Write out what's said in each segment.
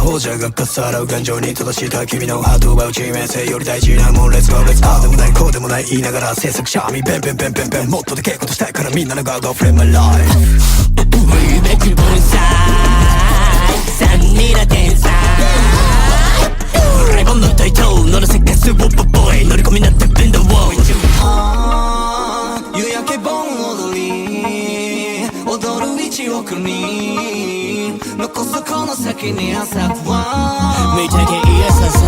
ほじゃがかさらう感情に正した君のハートを奪う致命性より大事なもん Let's go let's go ああでもないこうでもない言いながら制作者みペンペンペンペンペンもっとでけえことしたいからみんなの Go go frame my life 夢くる盆栽三人の天才レボンのタイトル乗らせかすボッボボイ乗り込みなってベンドウォー夕焼け盆踊り踊る1億人残すこの先に朝は見たけいやささ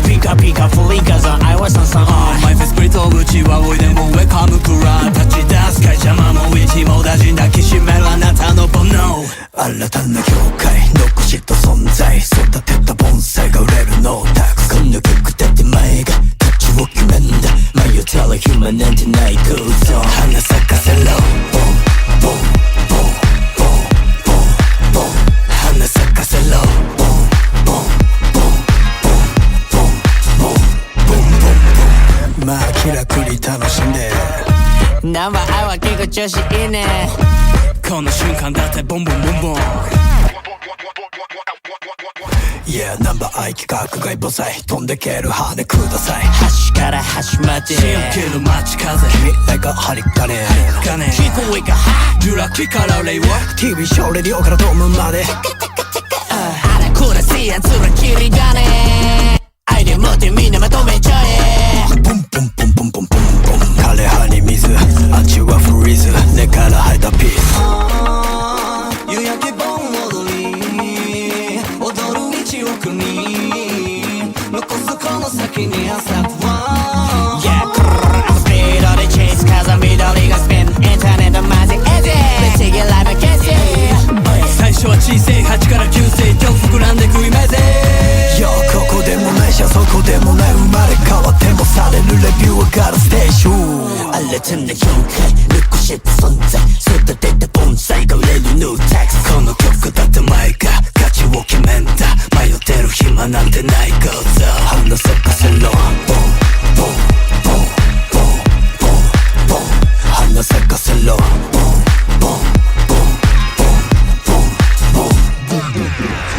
ピカピカフリーカザン愛はさんさんマイフェスプリットうちはおいでもウェカムクラ立ち出す会邪魔も一網打尽抱きしめるあなたの煩悩新たな境界残した存在育てた盆栽が売れるのたくこんな曲だって前が価値を決めんだ迷ったら暇なんてない空想花咲かせろボンボンボンボンボンボン花咲かせろボンボンボンボンボンボンボンボンボンまあ気楽に楽しんでナンバーアイは結構調子いいねこの瞬間だってボンボンボンボンYeah ナンバーアイ企画外母材飛んでける羽ください端から端までしよける街風未来が針金聞こえが揺らきから令和 TV ショーレディオからドームまであらこらせやつらキリがねアイデア持ってみんなまとめちゃえボンボンボンボンボンボンボン枯葉に水アンチはフリーズ根から生えたピース夕焼け盆踊り踊る1億人残すこの先に朝は Yeah I'm speed on the chase cause I'm緑がスピンインターネットマジエジ Let's take it live and get it 最初は小さい8から9世今日膨らんでくイメージここでもないしそこでもない生まれ変わってもされるレビューがあるステージ新たな境界残した存在育てた盆栽が売れるニューテクスこの曲だって前が価値を決めんだ迷ってる暇なんてない Go so 花咲かせろボンボンボンボンボンボン花咲かせろボンボンボンボンボンボンボン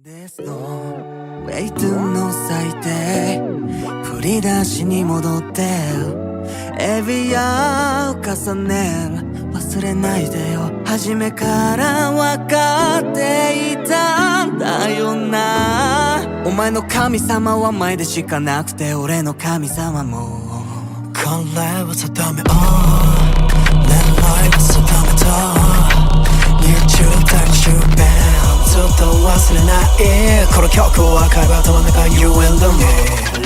ですのウェイトの最低振り出しに戻ってエビアを重ねる忘れないでよ初めから分かっていたんだよなお前の神様は前でしかなくて俺の神様もこれは定め狙いは定めたYouTube 大終弁ずっと忘れないこの曲を赤いバトンの中 You and me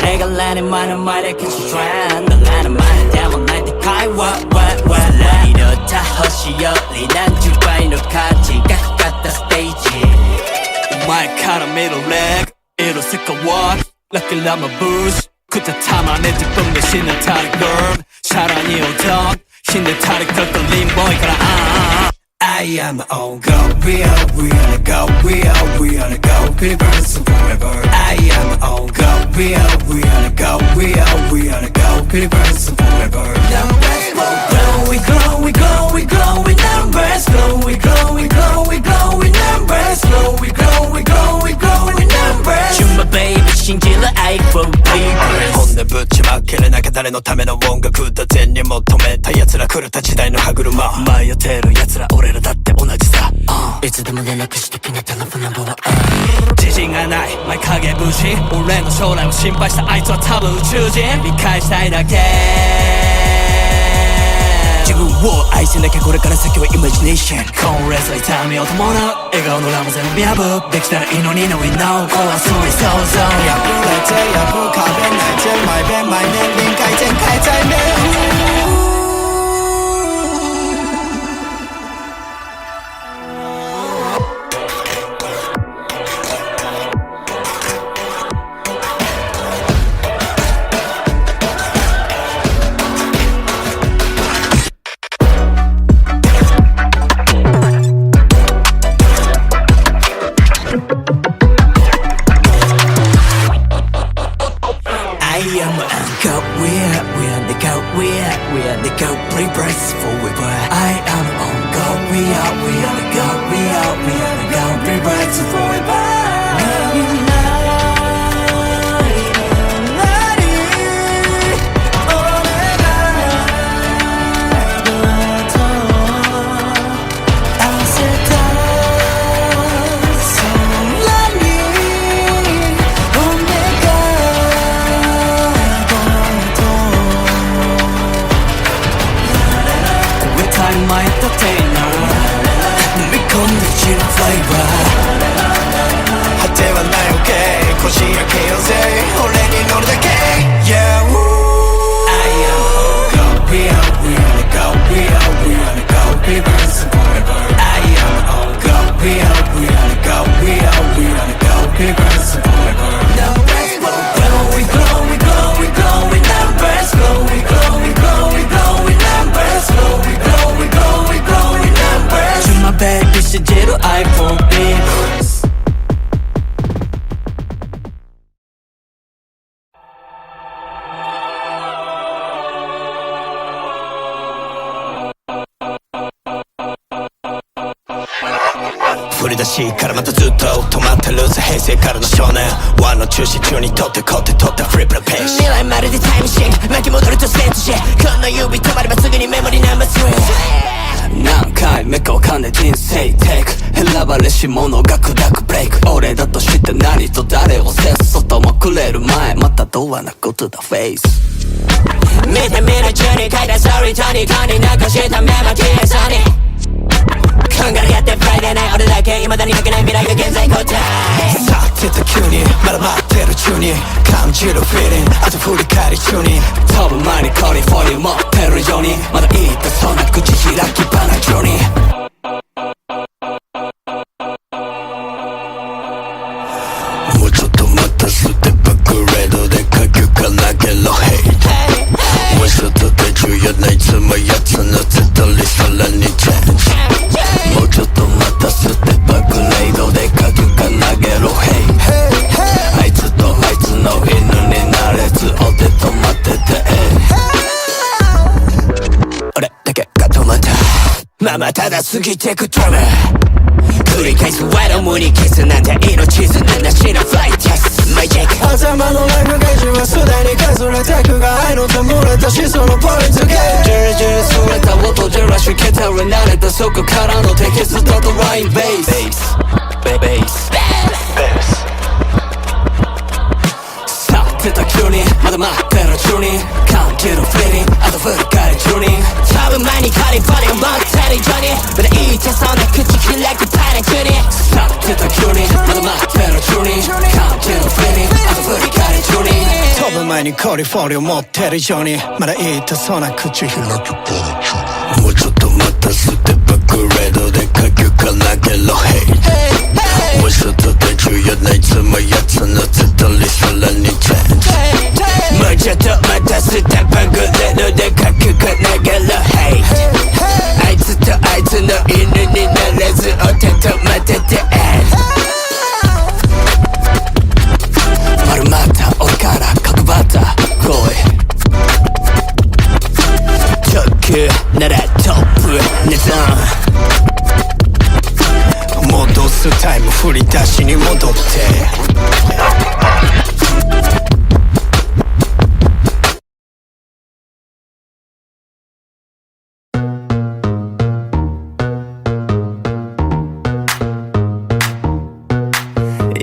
レガラに前の前で消すトレンドラの前でもないって会話笑いのた星より何十倍の価値がかかったステージお前から見るレッグ色せかわるラッキーラマブースくたたまね自分が死んだたり girl さらに踊る死んでたりくるとリンボーイからI am on go, we are to go, we are to go, Believers forever. I am on go, we are to go, we are to go, Believers forever. Numbers grow, we grow, we grow, we grow, we numbers grow, we grow, we grow, we grow, we numbers grow, we grow, we grow, we grow, we numbers. You my baby, 信じる愛 for believers. 本音ぶちまけれなきゃ誰のための音楽だ善に求めた奴ら狂った時代の歯車迷ってる奴ら俺らだって同じさ、いつでも連絡してきなテレフォンナンバーは自信がない前影無視俺の将来を心配したあいつは多分宇宙人理解したいだけ自分を愛せなきゃこれから先はイマジネーションコンレスは痛みを伴う笑顔のラムゼの見破できたらいいのに No we know 怖そうに想像破れて破かれないで毎遍毎年臨界点変えたいね We are go, we are the go, we are the go, break breaks for we burn. I am on go, we are the go, we are the go, break breaks for we burn. My entertainer 飲み込んで散るフレーバー果てはない OK こじ開けようぜ俺に乗るだけ Yeah I am on go We are the go We are the go We burn some forever I am on go We are the go We are the go We burn some forever Numbers glow we glow we glow we glow we numbers glow we glow we glow we glow we numbers glow we glow we glow in numbers To my baby 실제로 iPhone beams振り出しからまたずっと止まってるぜ平成からの少年輪の中心中にとってこって取ったフリップのページ未来まるでタイムシンク巻き戻るとステージこの指止まればすぐにメモリナンバー3何回目かわかんない人生テイク選ばれし者が砕くブレイク俺だと知って何と誰を制す外もくれる前またどうなことだフェイス見て見ぬ中に書いたストーリーとにかに残したメモ消えそうに考えやってフライデーない俺だけ未だに書けない未来が現在答えさってた急にまだ待ってる中に感じるフィーリングあと振り返り中に飛ぶ前にコリフォリ持ってるようにまだ言いたそうな口開き放中にもうちょっと待ったステップグレードで書くか投げろヘイトもうちょっとで重要ないつもやつのつとりさらにチェンジもうちょっと待ったステップグレードで書くか投げろヘイあいつとあいつの犬になれずお手止まってて俺だけが止まったままただ過ぎてくドラマ繰り返すワイド無に消すなんて命すななしのフライテストマイジェイク頭のライフゲージはすでに数れてくが愛のたむれたしそのポイントゲージュルジュルすれた音じらしけたら慣れたそこからのテキストとラインベースベースさあ出た急にまだ待ってる中に感じるフィーリングあと振り返り中に多分前にカリフォルニア持ってるようにまだ言いたそうな口開くパニックにさあ出た急にまだ待ってる中に感じるフィーリングあと振り返り中に飛ぶ前にカリフォルニア持ってるようにまだ言いたそうな口開くパニックにもうちょっと待ったステップグレードで書くか投げろヘイもうちょっとで重要ないつもやつのつとりさらにチェンジもうちょっと待ったステップグレードで書くか投げろヘイあいつとあいつの犬になれずお手止まってて丸まった俺から角張った来い特ならトップネタ戻すタイム振り出しに戻って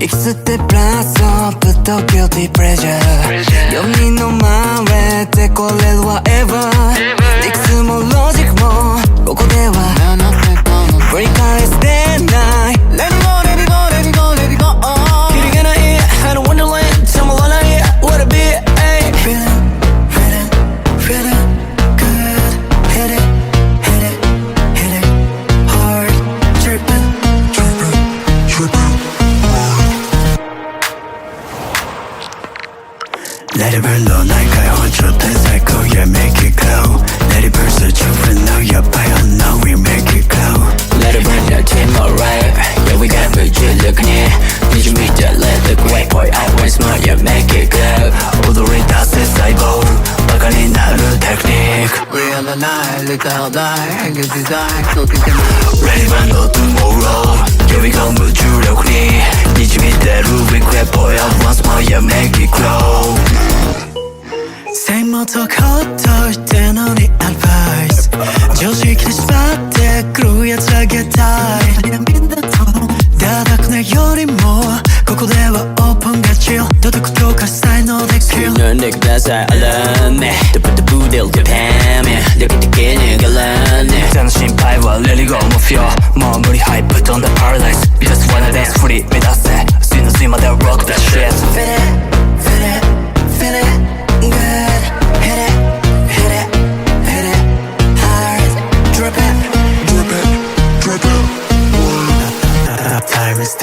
いくつってプラスオップとギルティプレジャー4人の真上でこれる whatever 理屈もロジックもここでは繰り返してない Let me go, let me go, let me go, let me go キリがない I don't wonderland たまらない What a bit, ayy Feeling good Hit it, hit it, hit it hard Trippin', Let it burn low ない解放状態最高 Yeah make it glow Let it burn so different now やばい I know we make it glow Let it burn now team alright Yeah we got me look near Did you meet that let the great boy I want smart Yeah make it glow 踊り出せ다 행여 디자인 또 그때 Ready for no tomorrow Here we go 무주력리 네 집 이대로 regret 보여 Once more yeah make it grow 생모터 겉돌 때 너의 advice 조직의 스팟에 그루야 자게 타이 다닥 내 요리 뭐 고고대와 오픈 가치요 도둑 도둑 스타일 너 덱킬 널 내가 다살 알았네 또 부대를 대패면 여기 듣기는 갈랐네 나는 심파이와 let it go move your 머무리 hype on the paradise We just wanna dance free with us See no see my that rock that shit Feel it, feel it, feel it good Hit it, hit it, hit it hard Drip it, drip it, drip it Time is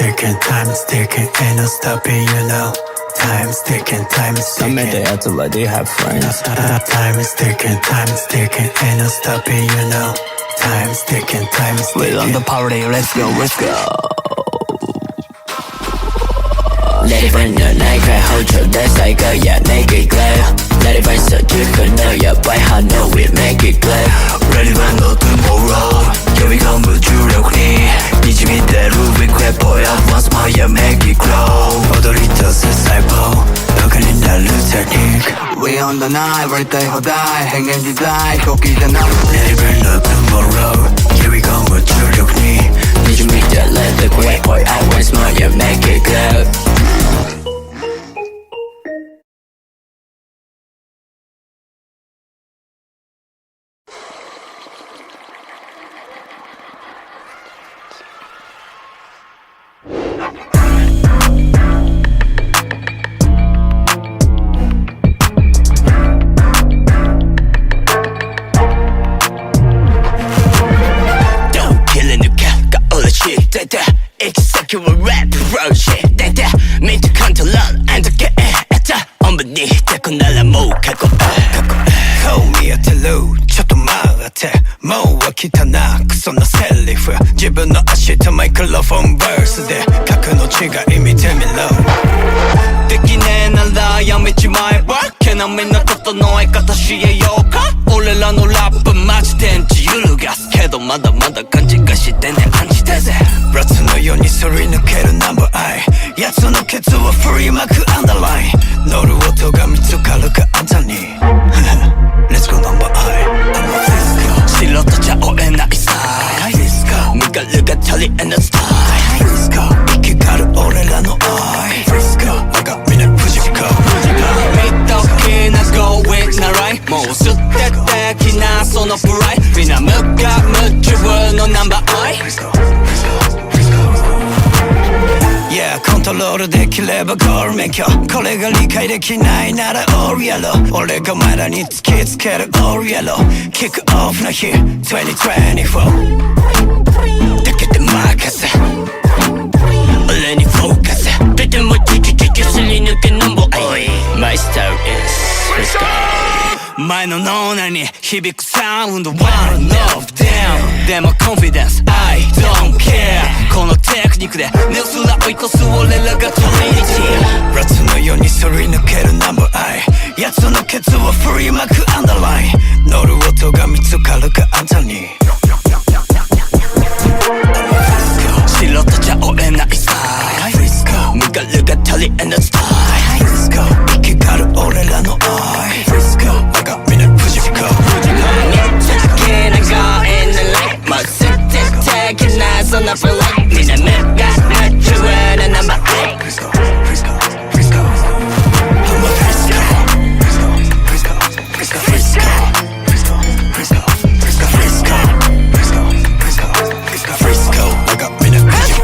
ticking, ain't no stopping, you know Time is ticking, time is ticking Some at the after like they have friends Time is ticking, ain't no stopping, you know Time is ticking, time is We're on the party, let's go, let's go Let it burn your night, cry, hold your dance like a yeah, make it clear Let it burn so you can know, yeah, by how know we make it clear Ready for no tomorrow Here we go, 무주력리 네 집 이대로 regret 보여 Once more, yeah, make it grow 오돌이터 세살보 너걸린 날 루테닉 We on the night, right day or die 행행 디자인 꽃기가 나 Let it burn no tomorrow Here we go, 무주력니 네 집 이대 let the great boy out once more, yeah, make it clear Executive rap project that me to control and get it 엄분이 자꾸 날라 못하고 Call me a tello 쳐도 말아대 뭐와 기타 나 그소나 셀리프 집은 너 아시타 마이클로폰 버스 대 가끔노치가 이미 재밀러 듣기네 날라야 믿지 마이 work Can I mean 너것도 너의 가타시의 요가 올래라 놀라쁜 마치 된지 유루가 해도 마다 간지가시 때내 안지대세 브라트 너요 니 소리抜ける number I やつのケツはフリーマークアンダーライン乗る音が見つかるかあんたにLet's go number I I'm a disco 실로도 자오에 나이 스타일 disco 밀가루가 털리는 너 스타일 disco 生きがる俺らの愛 disco 我が身の藤子믿도 기나 go with 나 right 뭐吸っててきなそのプライみんな無我夢中のナンバーアイ Yeah コントロールできればゴール免許これが理解できないならオールやろ俺がお前らに突きつけるオールやろキックオフの日2024だけで任せ俺にフォーカスとてもチュチュチュチュすり抜けなんぼおい My style is let's go 前の脳内に響くサウンド One of them でも confidence I don't care このテクニックでネオスラ追い越す俺らがトリニティラツのようにすり抜ける number I やつのケツはフリーマークアンダーライン乗る音が見つかるかあんたに白とじゃ追えないスタイル身軽が足りえないスタイル生きがる俺らの愛我が身の藤子めっちゃ好きな girl in the light もう捨ててきなそのプライみんな無我夢中なナンバー8 I'm a Frisco 我が身の藤子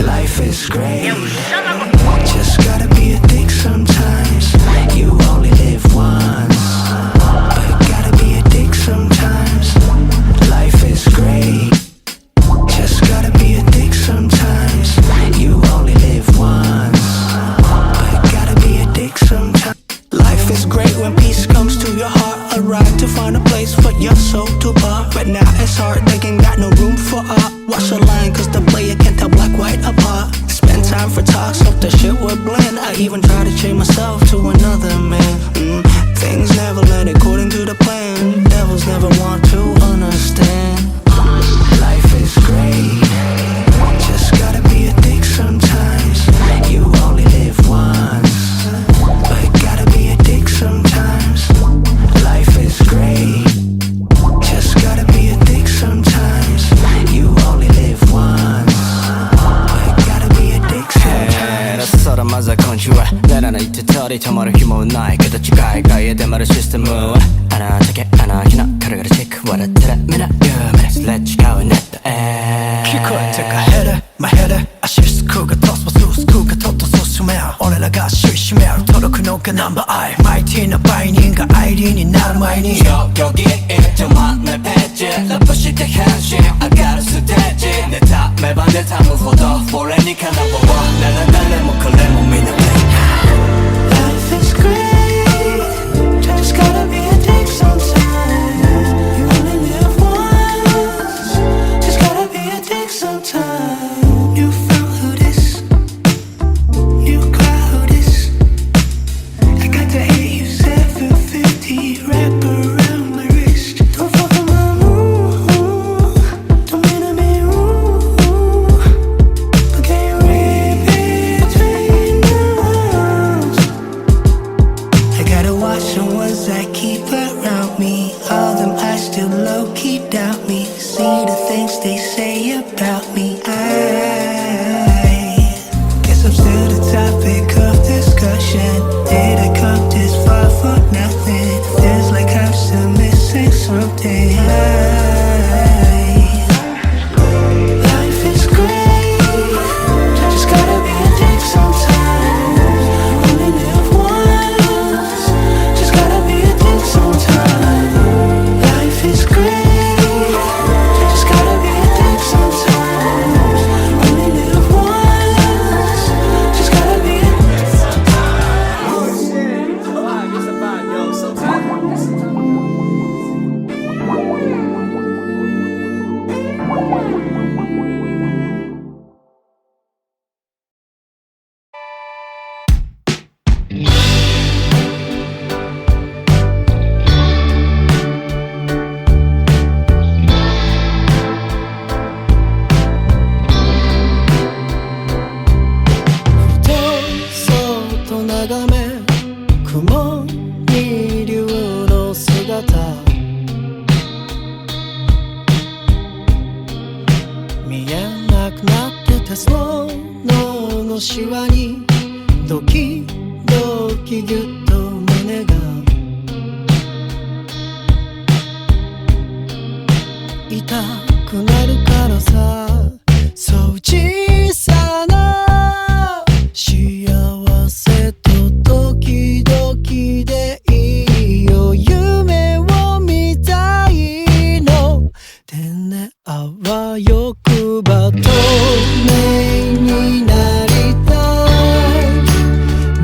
Life is great struggling. I even try to change myself to another man. Things never land according to the plan. Devils never want to understand. Life is great, just gotta be a dick sometimes. You only live once, but gotta be a dick sometimes. Life is great, just gotta be a dick sometimes. You only live once, but gotta be a dick sometimes. 서로 맞아 건조해 내라는 이 뜻들이 정말을 힘은 나의 그저 가까이에 대마를 시스템은 하나 작게 하나 기나 가르가르 체크 what a tell me not you minutes let you go and at the end 기꺼이 take a header my header 아시스쿠가 토스버 수스쿠가 토토 소수메 오래라가 쉬쉬메 토로크 노가 넘버 아이 마이티나 바이닌가 아이린이 나를 마이니 여기 일정한 내 패지 러브실 때 현실 아가를 수대지 내 탑 매번 내 탑을 호도 보레니까 number one 나는 달래 못 걸래 못 믿는 Life is great, just gotta be a dick sometimes. You only live once, just gotta be a dick sometimes. New found who this, new cry who this. I got the 8750 wrap around my wrist. Don't fuck with my mood, don't mean to be rude, but can you read between the lines? I gotta watch the ones I keep around me. All them eyes still low-key doubt me. See the things they say about me. I guess I'm still the topic of discussion. Did I come this far for nothing? Feels like I'm still missing something. Life is great, just gotta be a dick sometimes. Only live once, just gotta be a dick sometimes. Life is great, just gotta be a dick sometimes. Only live once, just gotta be a dickそっと眺め雲に竜の姿見えなくなってたそのシワにドキドキギュッと胸が痛くなるからさそう小さな幸せとドキドキでいいよ夢を見たいのでねあわよくば透明になりたい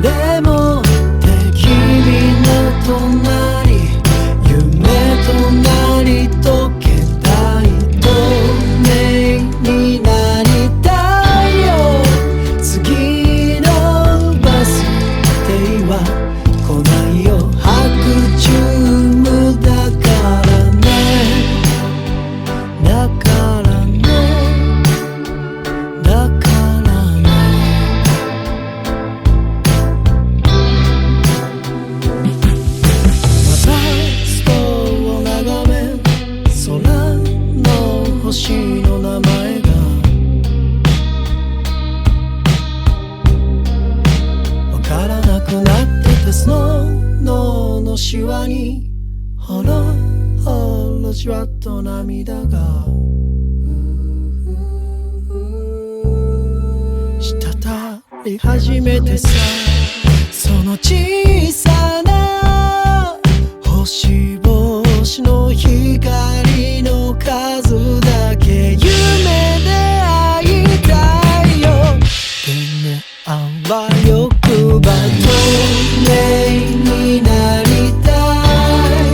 でもって君の隣夢となり溶けたい透明になりたいよ次のバス停は来ないよ白昼無だからねだからねだからねまたストを眺め空の星の名前がわからなくなってたスノーのシワにほろほろじわっと涙が滴り始めてさその小さな星々の光の数だけ夢で会いたいよでねあわよくば透明になりたい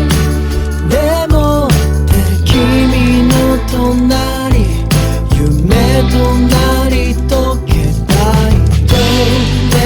でもって君の隣夢となり溶けたい透明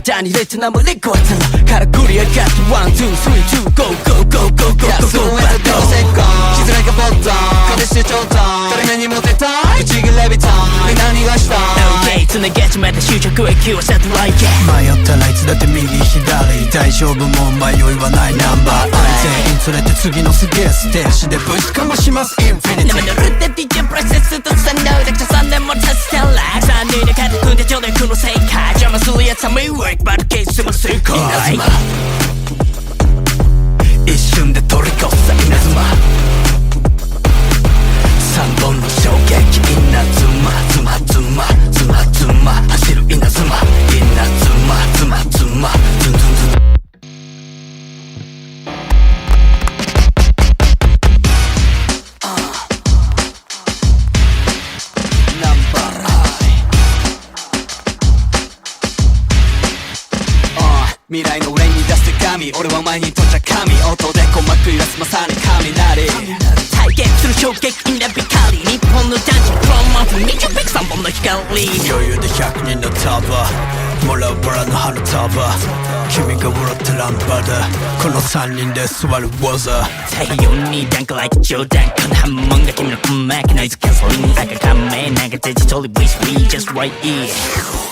단위 레트 남을 잊고 왔잖아 가라꾸리야 got you 1, 2, 3, 2 go go go go go 약속해도 되고 새거 시들하게 뻗어 거듭시 좋다 따르면 이 못했다 미치길 레비타 내 난이 가시다 Okay つなげちまった終着駅をセットライケ迷ったらいつだって右左大丈夫もう迷いはないナンバー全員連れて次のすげえステージでブースかもしますインフィニティ 나만 누를 때 DJ 프로세스 또 산다 닥쳐서 내 못한 스텔라 산이를 가득 데 저들 그로 세이카 저만 수리야 참을 work 빠르게 숨을 쓸거 이나즈마 이瞬で取り越さ稲妻3本の衝撃稲妻妻妻妻妻走る稲妻稲妻妻妻ズンズンズン未来の俺に出す手紙俺は前に到着神音で鼓膜揺らすまさに雷体験する衝撃インラビカリ日本の男児クローマーズ20ペク3本の光余裕で100人の束もらうバラの花束君が笑ってランパだこの3人で座る技太陽にダンクライト冗談この波紋が君の鼓膜ノイズキャンセリング赤仮面なんかデジタル wish we just right here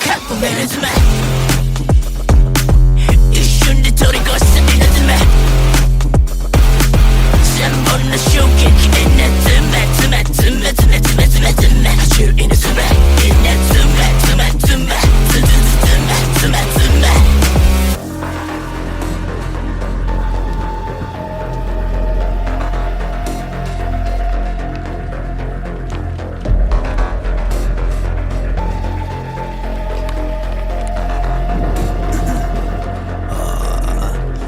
カップメルズマ一瞬で取り越す稲妻3本の衝撃稲妻妻妻妻妻妻妻走る稲妻稲妻妻妻妻妻妻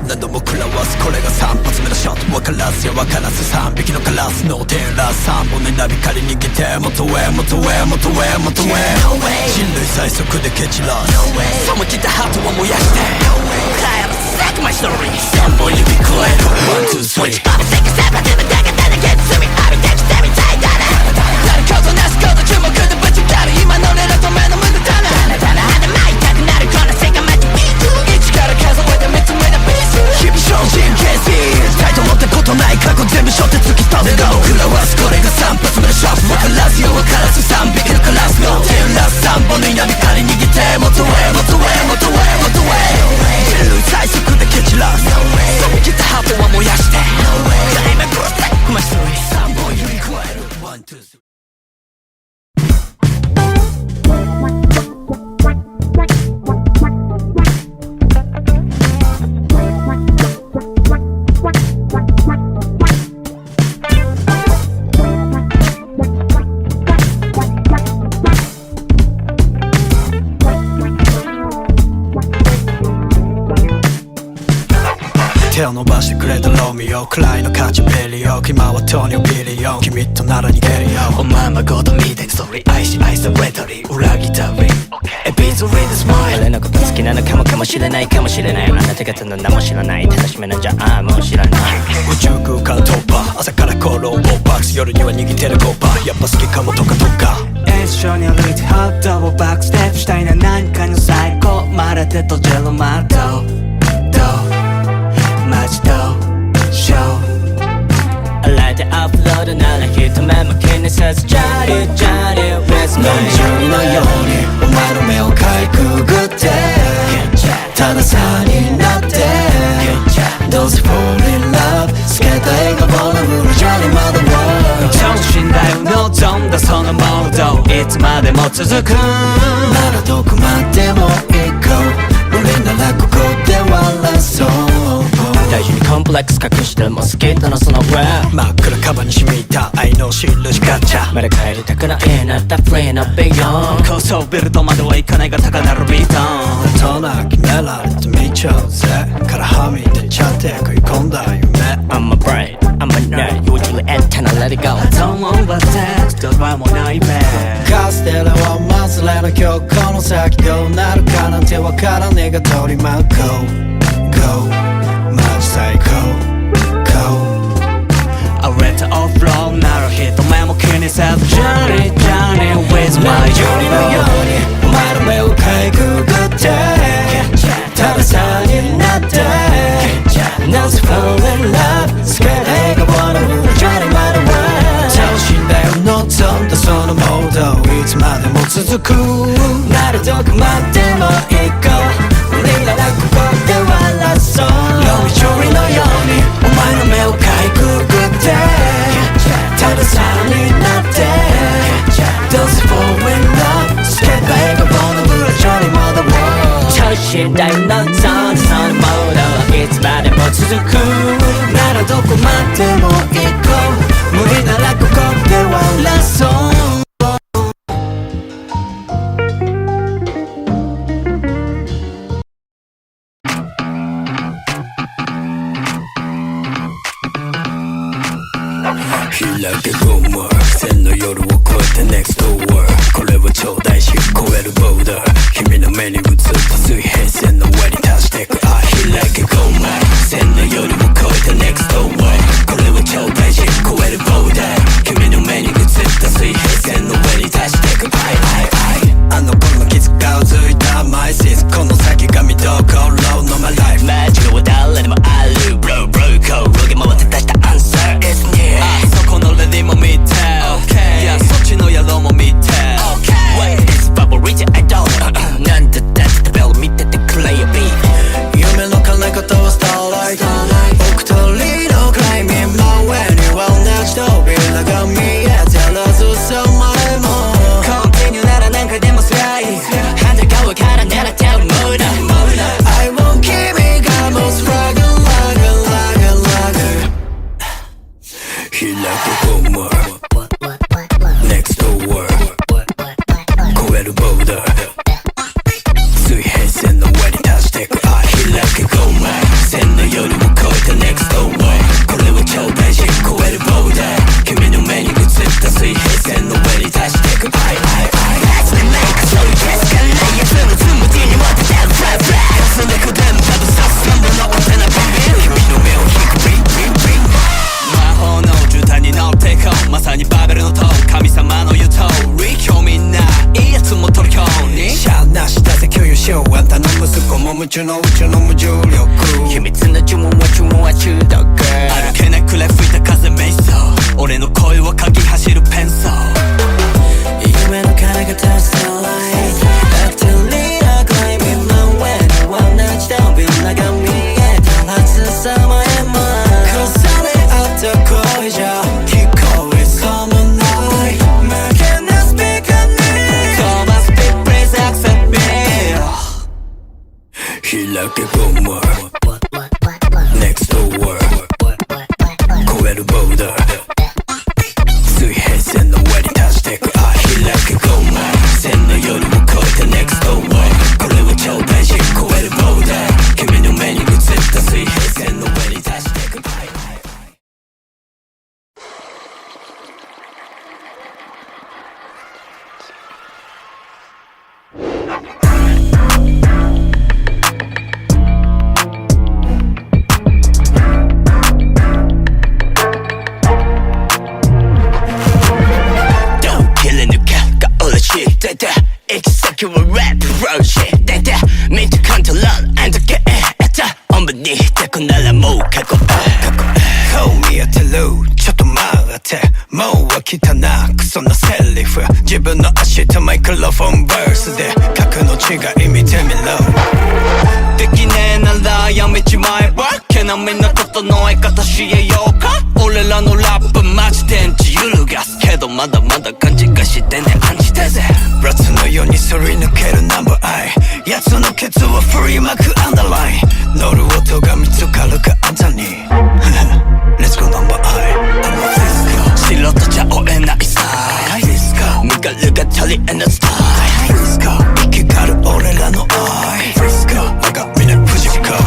何度も食らわすこれが3発目のショット分からずや分からず3匹のカラスのテーラー3本でナビ狩り逃げて元へ元へ元へ元へ人類最速で蹴散らすさも来たハートを燃やして帰る Sack my story 3本指加える 1, 2, 3 Switch up, take a step 始めたがただ Get to me あるできてみたいだななることなすこと注目でぶちかる今の俺らと目の無駄だなただ花舞いたくなるこの世界待ちビート1から数えて見つめなビース日々精進形成タイと思ったことない過去全部背負って突き飛ぶが僕らはこれが3発目のショット分からずよ分からず3匹のカラスのテーラー3本の稲光逃げて元へ元へ元へ元へ人類最速で蹴散らすさも来たハートは燃やしてClaim and protect my story 3本指加える1, 2, 3手を伸ばしてくれたロミオくらいの価値ベリオ今は糖尿ビリオン君となら逃げるよおままごとみたいにストーリー愛し愛されたり裏切ったりエピソードでスマイル俺のこと好きなのかもしれないかもしれないあなた方の名も知らない楽しめなんじゃあもう知らない宇宙空間突破朝からコロンボックス夜には握ってるコーパーやっぱ好きかもとかとか一緒に歩いてホットをバックステップしたいな何かの最高まれて閉じるマットマジとショー洗えてアップロードなら一目も気にせずジャリジャリ With my 何十人のようにお前の目をかいくぐってたださになってどうせ fall in love 透けた笑顔のフルジャリまだ等身大を望んだそのモードいつまでも続くならどこまでも行こう俺ならここで笑そう大事にコンプレックス隠しても好きだなそのラップ真っ暗カバンに染みた愛の印ガチャまだ帰りたくないなったフリーなビヨン高層ビルドまでは行かないが高鳴るビート大人決められて見ちゃうぜからはみ出ちゃって食い込んだ夢 I'm a brain I'm a nerd usually at 10 I let it go Don't want but text どうもないべカステラはマズレの今日この先どうなるかなんてわからねえが取り巻こう Go マジ最高 Go 溢れたオフローなら一目も気にせず Journey Journey with my 何十人のようにお前の目をかいくぐってつまでも続くならどこまでも行こう俺らがここで笑そうノリジョリのようにお前の目をかいくぐってたださになってどうせ falling love スケート映画本のブラジョに戻ろう調子大のゾーンそのモードいつまでも続くならどこまでも行こう無理ならここで笑そう開けゴム線の夜を越えて next door これは超大し超えるボーダー君の目に映った水平線の上に達してく愛開けゴム線の夜を越えて next door これは超大し超えるボーダー君の目に映った水平線の上に達してく愛あの頃の気遣いをついた my sis この先が見どころの my life 間違いは誰でもある bro bro 転げ回って出した answer is near そこのレディも見て いやそっちの野郎も見て Wait it's favorite I don't なんだだってベル見ててくれよ B 夢の叶え方はスターライト僕とリードクライミングの上には同じ扉が見えてるずさまでも Continue なら何回でもスライ反対側から狙ってるムード I won't keep me got most struggle開けゴム Next door 超えるボーダー水平線の上に達してく愛開けゴム線の夜を越えて Next door これは超大事超えるボーダー君の目に映った水平線の上に達してく愛Let's make そういうケースがないやつのつむじに持っててるフラフラその子でも多分さすがものお手なビビ君の目を引くビンビンビン魔法の絨毯に乗ってこうまさにバベルの塔神様の言う通り興味ないいやつも取り込みシャアなしだぜ共有しようあんたの息子も夢中の宇宙の無重力秘密の呪文は中毒歩けなくれ吹いた風瞑想俺の声は鍵走るペンソー夢の金がタスターライトアクティリーなクライミングの上には同じ扉が見えたはずさまへも重ね合った声じゃ聞こえそうもない負けなスピーカーに飛ばす big please accept me 開けゴム Next door 超えるボーダー水平線の上に達してく愛開けゴム線の夜を越えて Next door これは超大事超えるボーダー君の目に映った水平線の上に達してく愛行き先はラッププロジェクトでミートコントロール&ゲット本部にいてこならもう過去顔見当てるちょっと待ってもう飽きたなクソなセリフ自分の足とマイクロフォンバースで格の違い見てみろできねえならやめちまえば毛並みの整え方教えようか俺らのラップマジ電池揺るがすけどまだまだ感じがしてね暗示てぜラツのようにすり抜けるナンバーアイ奴のケツを振りまくアンダーライン乗る音が見つかるかあんたにLet's go number I 白と茶追えないさ身軽が足りえないスタイル生きがる俺らの愛我が峰富士川見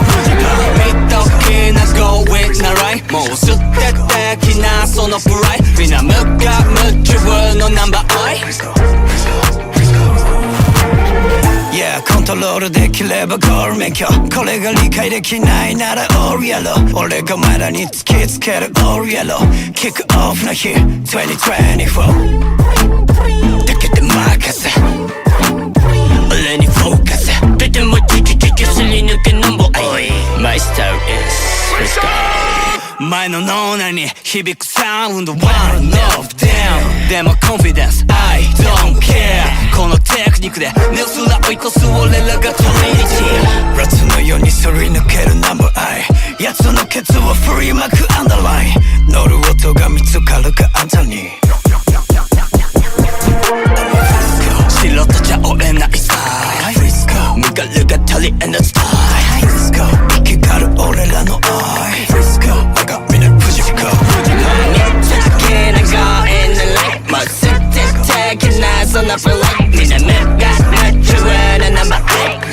ときな going なラインもう捨ててきなそのプライみんな無我夢中のナンバーアイYeah コントロールできればゴール免許これが理解できないならオールやろ俺がお前らに突きつけるオールやろキックオフの日2024だけで任せ俺にフォーカスとてもチュチュチュチュすり抜けなんぼおい My style is let's go 前の脳内に響くサウンド One of them でも confidence I don't care 肉で目をすら追い越す俺らがトリニティラッツのようにすり抜けるナンバーアイ奴のケツを振りまくアンダーライン乗る音が見つかるかあんたに白とじゃ追えないスタイル身軽が足りえないスタイル生きがる俺らの愛我が身のフジフカめっちゃ好きなgirl in the light もう捨ててきなそのフライトみんな目がナチュラルなナンバーアイ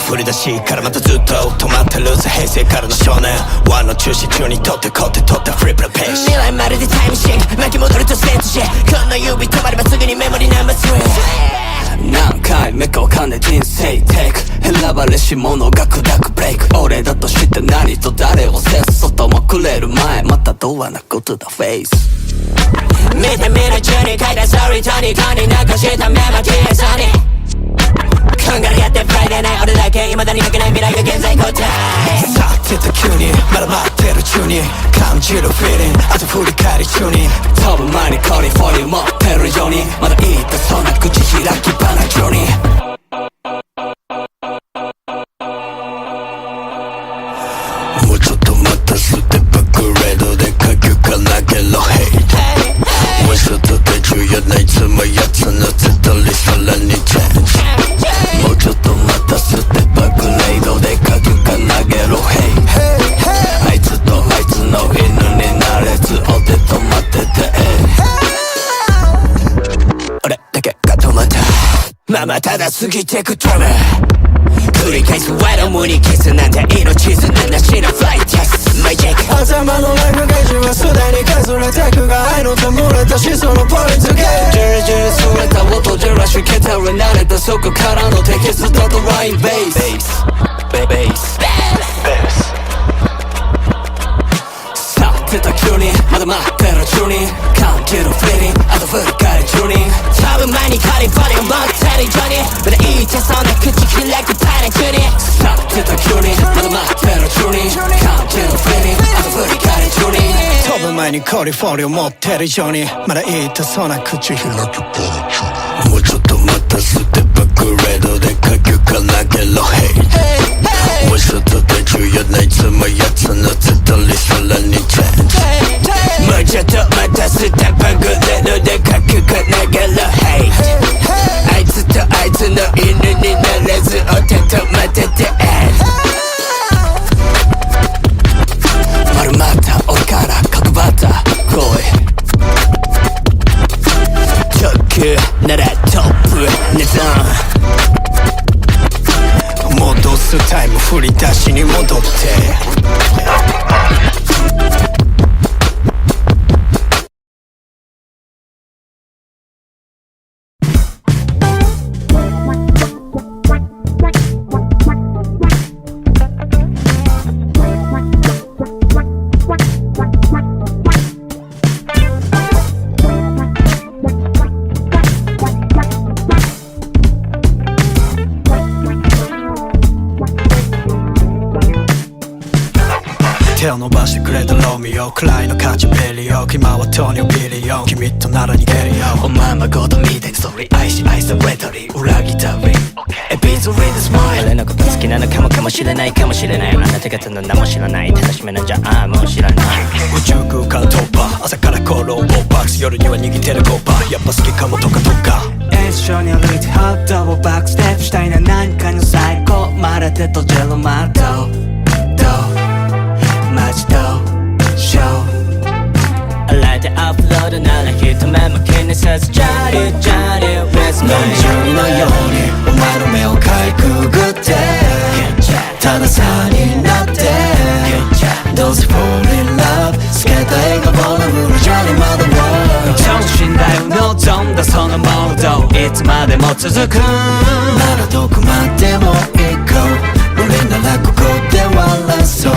振り出しからまたずっと止まってるぜ平成からの少年輪の中心中に取ってこって取ったフリップのページ未来まるでタイムシンク巻き戻るとセントシこの指止まればすぐにメモリナンバー3何回目かわかんない人生テイク選ばれし者が砕くブレイク俺だと知って何と誰を制す外もくれる前またドアなことだフェイス見て見ぬ中に書いたストーリーとにかに残したメモ消えそうにこんがらやってプライでない俺だけ未だに書けない未来が現在答えさってた急にまだ待ってる中に感じるフィーリングあと振り返り中に飛ぶ前にコリフォリ持ってるようにまだ言いたそうな口開き放中にもうちょっと待ったステップグレードで書くか投げろヘイトワンショットで重要ないつもやつのつとりさらにチェンジもうちょっと待ったステップグレードで書くか投げろヘイあいつとあいつの犬になれずお手止まってて俺だけが止まったままただ過ぎてくドラマ繰り返すワイド無に消すなんて命すななしのフライトテストマイジェック頭のライフゲージはすでに削れてくが愛の弔れたしそのポイントゲージジュルジュルすれた音じらしけたら慣れたそこからのテキストとラインベースベースさってた急にまだ待ってる中に感じるフィーリングあと振り返り中に飛ぶ前にカリフォルニア持ってるようにまだ言いたそうな口開くパニックにさってた急にまだ待ってる中に感じるフィーリングあと振り返り中に飛ぶ前にカリフォルニア持ってるようにまだ言いたそうな口開くパニックもうちょっと待ったステップグレードで書くか投げろヘイトワンショットで重要ないつもやつのつとりさらにチェンジもうちょっと待ったステップグレードで書くか投げろヘイトあいつとあいつの犬になれずお手止まってて丸まった俺から角張った来い特ならトップネタ戻すタイム振り出しに戻って手を伸ばしてくれたロミオくらいの価値ベリオ今は糖尿ビリオン君となら逃げるよおままごとみたいなストーリー愛し愛されたり裏切ったりエピソードでスマイル俺のこと好きなのかもしれないかもしれないあなた方の名も知らない楽しめなんじゃもう知らない宇宙空間突破朝からコロンボックス夜には握ってるコーパーやっぱ好きかもとかとか一緒に歩いてホットをバックステップしたいな何かの最高まれて閉じるマットマジとショーライトアップロードなら一目も気にせずジャリジャリ With me 何十人のようにお前の目をかいくぐってたださになってどうせ fall in love 透けた笑顔のブルジャリまだ超信頼の좀 더 손을 모아도いつまでも続くならどこまでも行こう우린ならここで終わらそう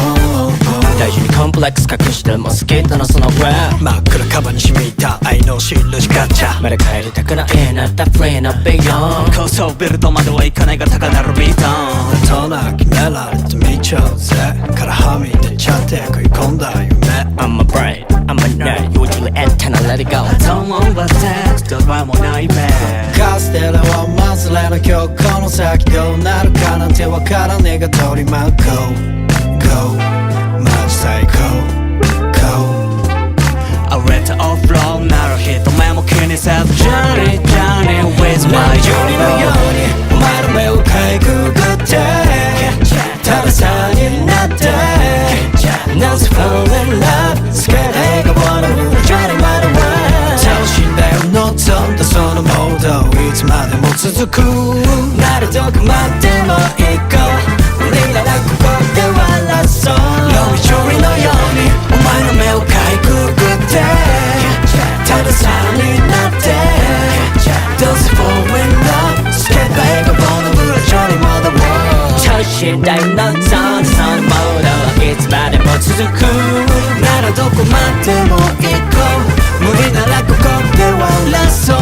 大事にコンプレックス隠しても好きだなその rap 真っ暗カバンに染みた愛の印ガチャまだ帰りたくないなったフリーなビヨン高層ビルドまでは行かないが高鳴るビート大人決められて見ちゃうぜからはみ出ちゃって食い込んだ夢 I'm a brain, I'm a nerd usually antenna let it go Don't worry about that どうもないべカステラはまずれの今日この先どうなるかなんてわからねえが取り巻こう Go マジ最高 Go I read the off-road なら人目も気にせず Journey, Journey with my ジョニーのようにお前の目をかいくぐってたださになってなぜ fall in love スケート映画 wanna move Johnny by the way 楽しんだよ望んだそのモードいつまでも続くならどこまでも行こう無理ならここで終わらそうロビジョリのようにお前の目をかいくぐってたださになってどうせ fall in love スケート映画 wanna move Johnny by the way 調子だよ望んだそのモードいつまでも続くならどこまでも行こう無理ならここで終わらそう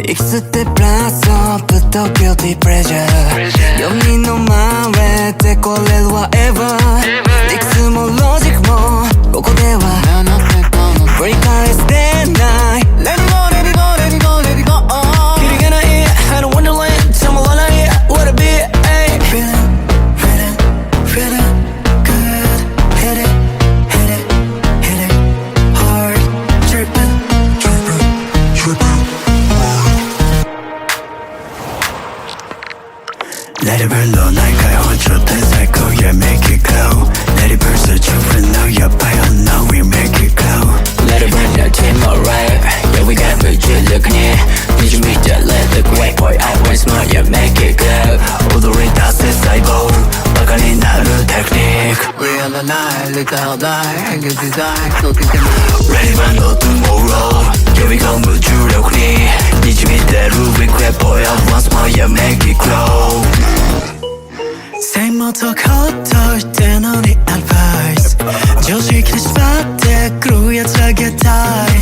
いくつってプラスアップと guilty pleasure 4人の真上でこれる whatever 理屈もロジックもここでは繰り返してない Let it go, let it go, let it go, let it go キリがない I don't wanna land たまらない What a bit, ayy Feeling, feeling, feeling good Hit it, hit it, hit it hard Trippin', trippin', trippin' Let it burn low ない解放状態最高 Yeah make it glow Let it burn so different now やばい I know we make it glow Let it burn the team alright Yeah we got 무질력니 Did you meet that let the great boy I want smart yeah make it glow 踊り出せ細胞バカになるテクニック We are the night 理解を大変幻自在届けてない Ready for no tomorrow Yeah we go 無重力に滲み出る We great boy I want smart yeah make it glow セイモとこっといてのにアドバイス常識で縛ってくるやつあげたい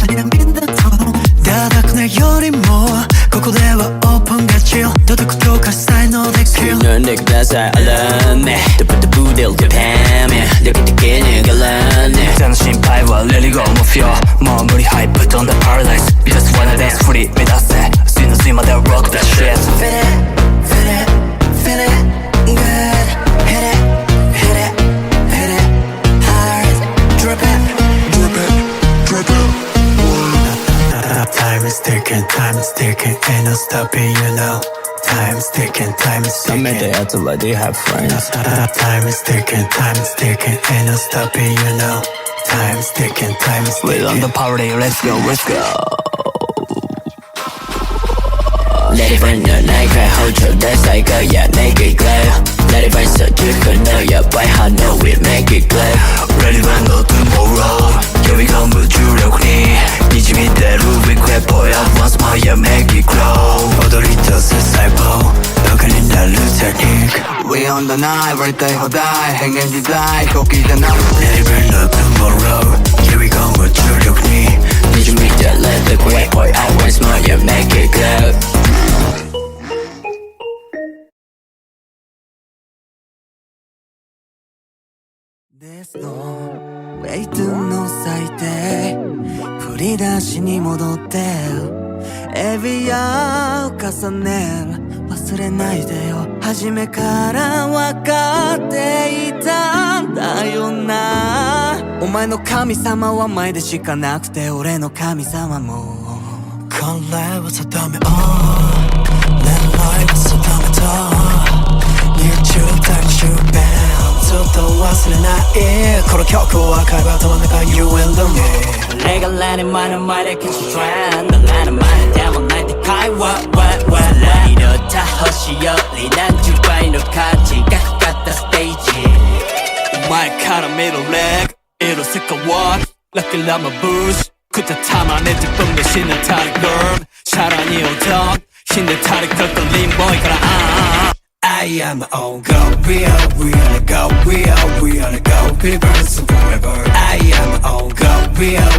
ダダくないよりもここではオープンがチルドドクとか才能でキル飲んでください I love me 또 부터 부대를 대패면 이렇게 듣기는 갈라네 나는 심파이와 let it go 뭐 feel 머무리 hype on the paradise We just wanna dance free 믿었어 쓰는 쓰마 that rock that shit Feel it, feel it, feel it good Hit it, hit it, hit it hard Drip it, drip it, drip it Time is ticking, ain't no stopping, you know Time is ticking, time is ticking Some they act like they have friends Time is ticking, ain't no stopping, you know Time is ticking, We on the party, let's go Let it burn the night, cry hold your dance like a yeah, make it glow Let it burn so you can know yeah, by how know we make it glow Ready for no tomorrow Yeah we go 무주력니滲み出る We great boy I want smile yeah make it glow 踊り出せ細胞バカになるテクニック We on the night 割りたい放題変幻自在時じゃない Let it burn no tomorrow Yeah we go 無重力に滲み出 Let the great boy I want smile yeah, make it glow There's no way to の最低振り出しに戻ってエビアを重ねる忘れないでよ初めから分かっていたんだよなお前の神様は前でしかなくて俺の神様もこれは定め恋愛は定めと YouTube 大集編ずっと忘れないこの曲は会話と中 You and me 내가 라는 말은 말에 catch a trend 난 라는 말에 대만 날 때会話왜 이렇다 허시 열린 안주바이너 같이 깎았다 스테이지 말카라 middle leg 이로새까 walk Like a llama boost 그때 탐안의 뒷봉내 신의 탈이 girl 사랑이 오던 흰내 탈이 걸걸린 boy가라 I am my own go we are go we are go Pilgrims forever I am my own go we are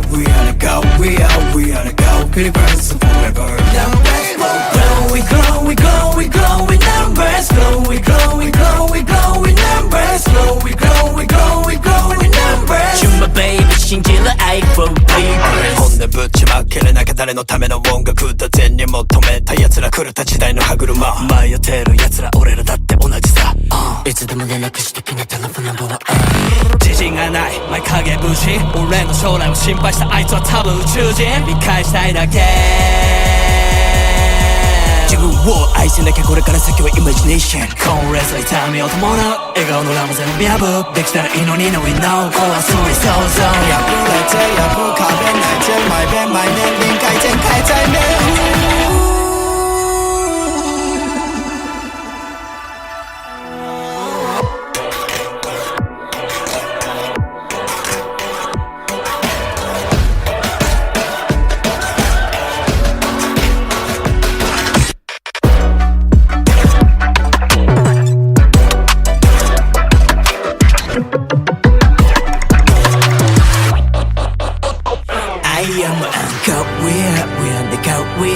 go we are go Pilgrims forever Numbers grow, we grow, we grow, we grow with numbers grow, we grow, we grow, we grow with numbers grow, we grow, we grow, we grow with numbers You're my baby, 信じる愛 for papers 本音ぶちまけれなきゃ誰のための音楽だ善に求めた奴ら狂った時代の歯車迷ってる奴ら俺らだって同じさ、いつでも連絡してきなテレフォンナンバーは自信がない前影無視俺の将来を心配したあいつは多分宇宙人理解したいだけ自分を愛せなきゃこれから先はイマジネーションコンレスは痛みを伴う笑顔のラムゼの見破できたらいいのに No we know 怖そうに想像破れて破かれないで毎遍毎年臨界点変えたいねI am a go, we are the go, we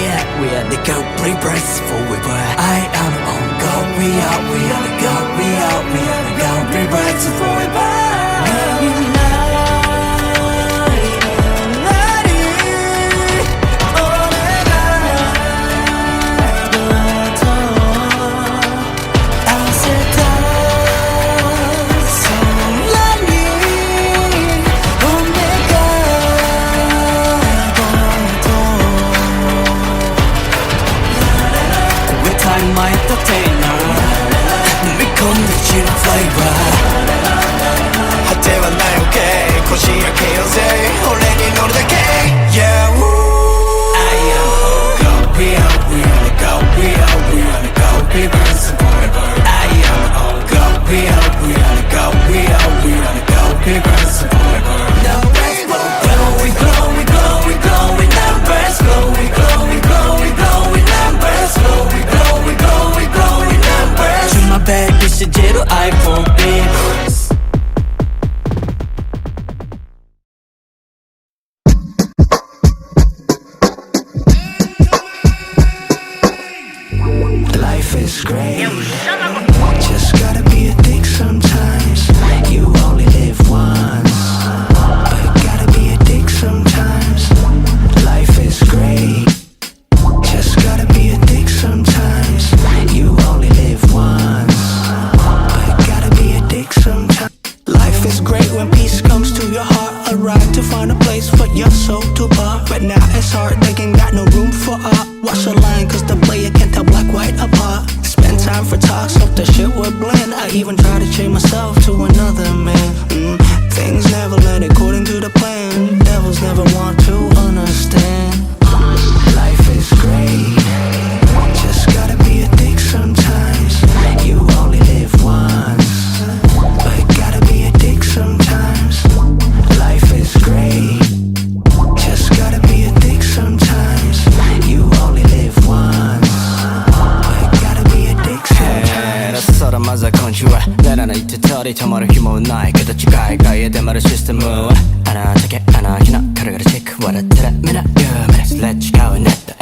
are the go, Pilgrims forever. I am on go, we are the go, we are the go, Pilgrims forever. My entertainer 飲み込んで散るフレーバー果てはない OK こじ開けようぜ俺に乗るだけ Yeah I am go we are go we are go Pilgrims forever I am go we are go we are go Pilgrims forever Numbers grow, we grow, we grow, we grow with numbers grow, we grow, we grow, we grow with numbers grow, we grow, we grow, we grow with numbers To my baby 신지루 I for Pilgrims Life is great Just gotta be a dick sometimes You only live once But gotta be a dick sometimes Life is great Just gotta be a dick sometimes You only live once But gotta be a dick sometimes Life is great when peace comes to your heart A ride to find a place for your soul to bar But now it's hard, they ain't got no room for art Watch the line cause the player can't tell black white apart Spend time for talks, hope the shit would blend I even try to change myself to another man Things never land according to the plan Devils never want to understand Life is great Just gotta be a dick sometimes You only live once But gotta be a dick sometimes Life is great Just gotta be a dick sometimes You only live once But gotta be a dick sometimes そらまずは今週はならないって通り止まる暇もないけど違い外へ出まるシステムはあなたけあなひな軽々チェック笑ってら見ない夢ですレッチカウネット聞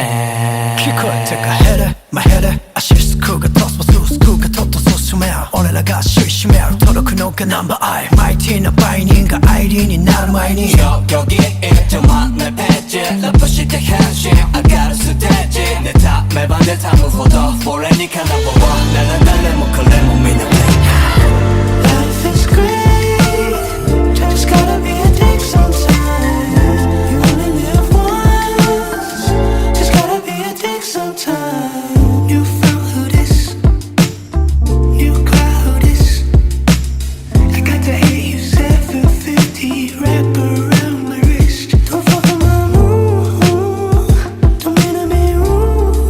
こえてかヘルマヘルアシスクがトスポススクがトットソスメル俺らが首位占める届くのがナンバーアイマイティーな売人がアイリーになる前によぎってまんないページラップして変身上がるステージ妬めば妬むほど俺にかなぼうなら誰もこれもみんな Life is great Just gotta be a dick sometimes You only live once Just gotta be a dick sometimes New found who this New crowd who this I got the 8750 wrap around my wrist Don't fuck with my mood Don't mean to be rude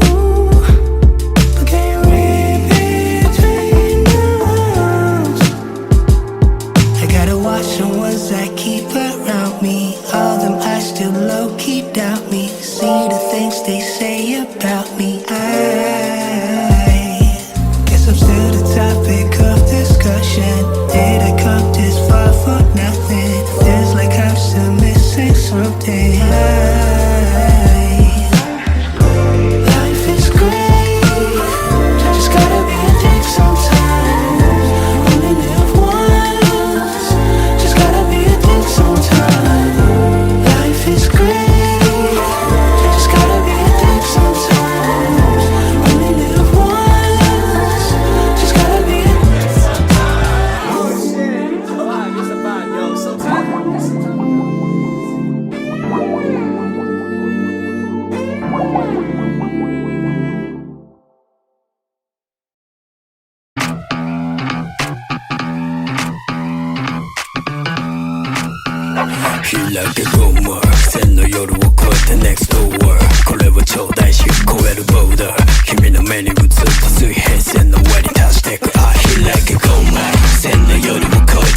開けゴム線の夜を越えて Next door これは超大し超えるボーダー君の目に映った水平線の上に達してく愛開けゴム線の夜を越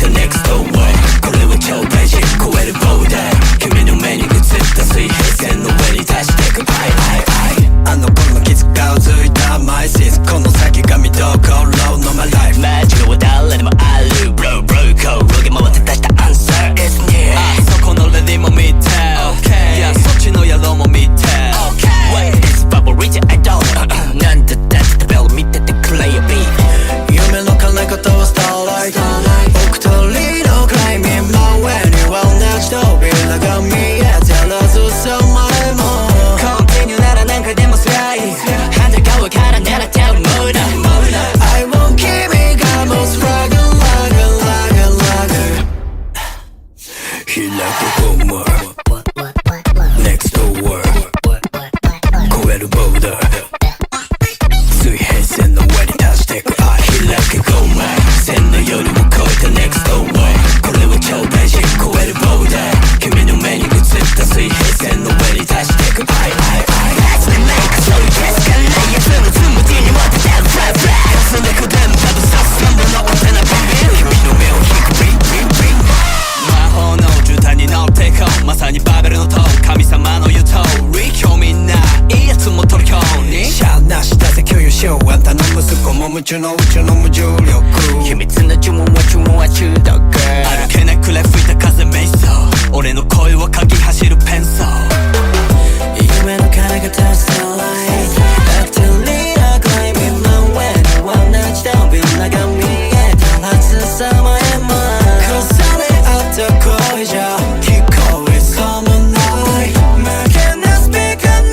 えて Next door これは超大し超えるボーダー君の目に映った水平線の上に達してく愛あの頃の傷がうついた My sis この先が見どころの My life 間違いは誰でもある Bro bro 転げ回って出した answer is near そこのレディも見て Okay いやそっちの野郎も見て Okay Wait it's favorite I don't know なんだだってベル見ててくれよ B 夢の叶え方はスターライト僕とリードクライミングの上には同じ扉が見えてるずさまでも Continue なら何回でもスライ反対側から狙ってるムード I want 君がもうスラグ開けゴム Next door 超えるボーダー水平線の上に達してく愛開けゴム線の夜を越えて Next door これは超大事超えるボーダー君の目に映った水平線の上に達してく愛 Let's make そういうケースがないやつのつむじに持っててるフラフラその子でも多分さすがものお手なビビ君の目を引くビンビンビン魔法の絨毯に乗ってこうまさにバベルの塔神様の言う通り興味ないいやつも虜にシャアなしだぜ共有しようあんたの息子も夢中の宇宙の無重力秘密の呪文は中毒歩けなくれ吹いた風瞑想俺の声は鍵走るペンソー夢の叶え方はスターライトアクティブリーダークライミングの上には同じ扉が見えたはずさまへも重ね合った声じゃ聞こえそうもない負けなスピーカーに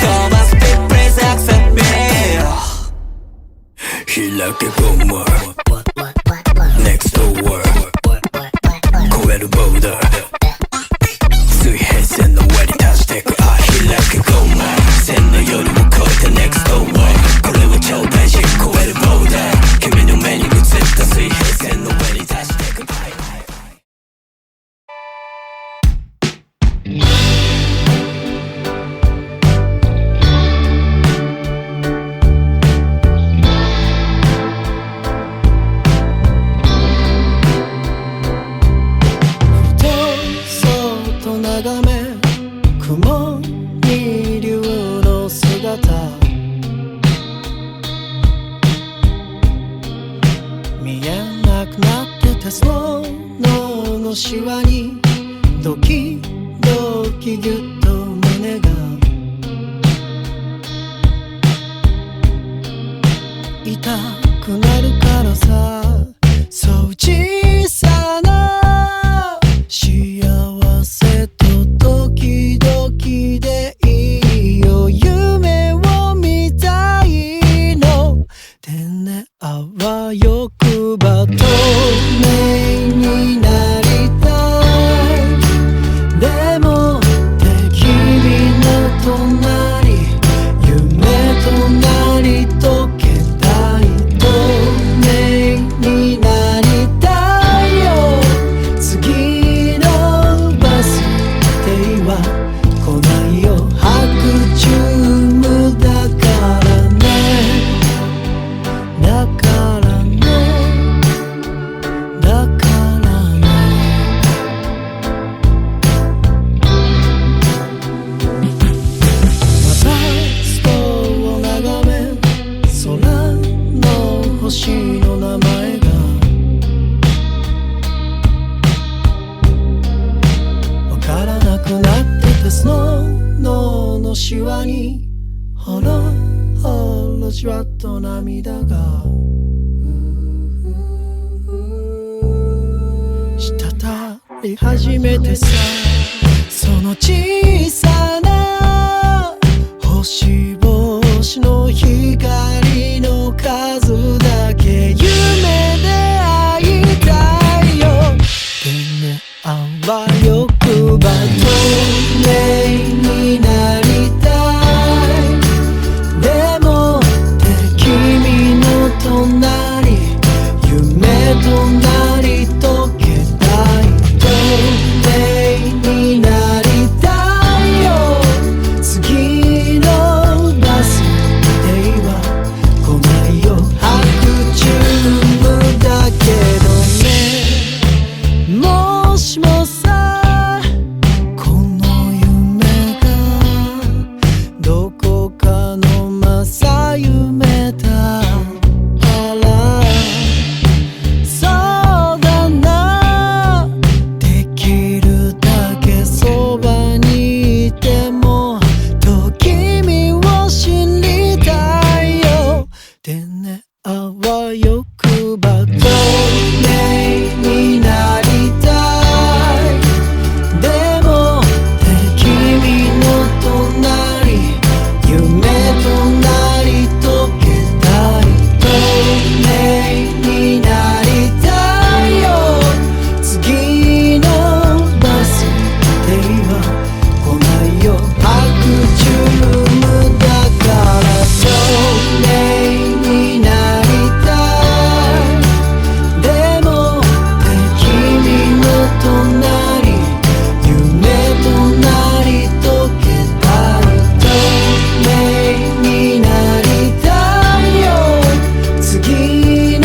飛ばす Big please accept me 開けゴム Next door 超えるボーダー水平線の上に達してく愛開けゴム線の夜を越えて Next door これは超大事超えるボーダー君の目に映った水平線の上に達してく愛雲に竜の姿見えなくなってたそのシワにドキドキぎゅっと胸が痛くなるからさそう小さな幸せとドキドキでいいよ夢を見たいのでねあわよくば透明になりたいでもって君の隣夢となり溶けたい透明になりたいよ次のバス停は来ないよ白昼夢だからねだからねだからねまたストを眺め空の星の名前がわからなくなってたスノーのシワにほろほろじわっと涙が滴り始めてさその小さな星々の光の数だけ夢で会いたいよでねあわよくば透明になりたいでもって君の隣夢となり溶けたい透明にてねあわよくば透明になりたいでもって君の隣夢となり溶けたい透明になりたいよ次のバス停は来ないよ白昼無だから透明になりたいでもって君の隣夢となり溶けたい透明になりたいよ次の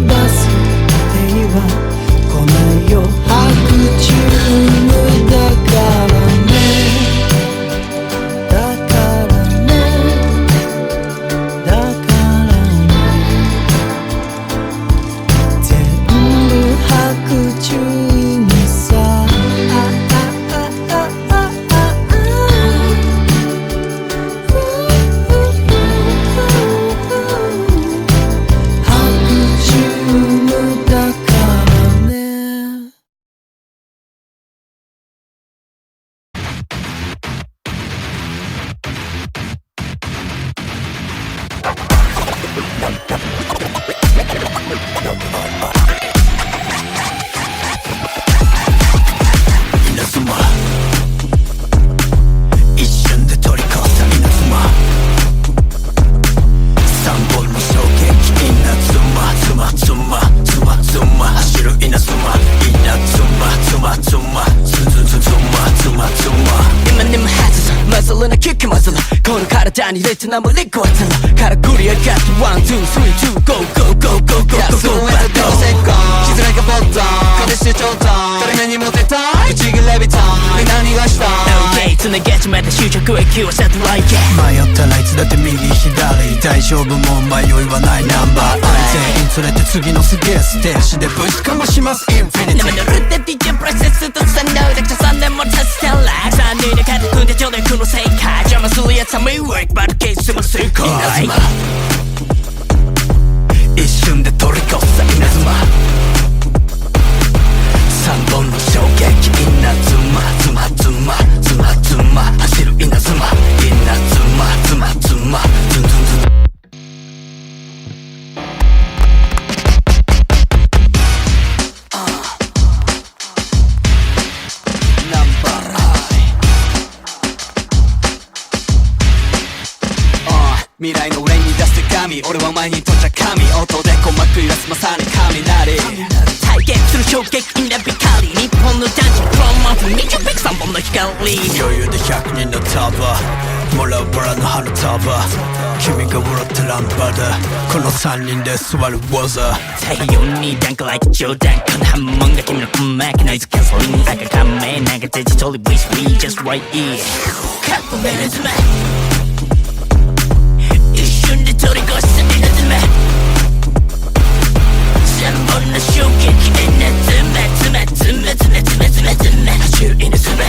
バス停は来ないよ白昼無だからねだからねだからね全部白昼にさ白昼無だからね稲妻一瞬で取り越した稲妻三本の衝撃稲妻つま走る稲妻つまズま今にも外すマズルなキックマズルこの体に入れてなもリコワズルからくり上がってワンツースリーツーゴーゴーゴーゴーゴーゴーそうやってどうせっか気づいたポットこれしてちょうだい誰目にモテたいちぎれびたい何がしたい OK つなげちまった終着駅はセットライン迷ったらいつだって右左大丈夫もう迷いはないナンバー全員連れて次のすげえステージでブースかもしますインフィニティ生ぬるって DJ プロセスと才能だけじゃ3年も経つたら3人で肩組んでちょうだいこの世界邪魔するやつは迷惑バルケースも正解稲妻一瞬で取り越した稲妻三本の衝撃稲妻走る稲妻ズンズンナンバーライ未来の俺に出す手紙俺はお前にとっちゃ神音で鼓膜揺らすまさに雷体験する衝撃イナビカリ日本の男児プロモート20ピク3本の光余裕で100人の束もらうバラの花束君が笑ったランパだこの3人で座る技太陽にダンクライト冗談この波紋が君の鼓膜ノイズキャンセリング赤仮面なんかデジタル wish we just right here カップメルズマ一瞬で取り越した稲妻三本の衝撃稲妻走る稲妻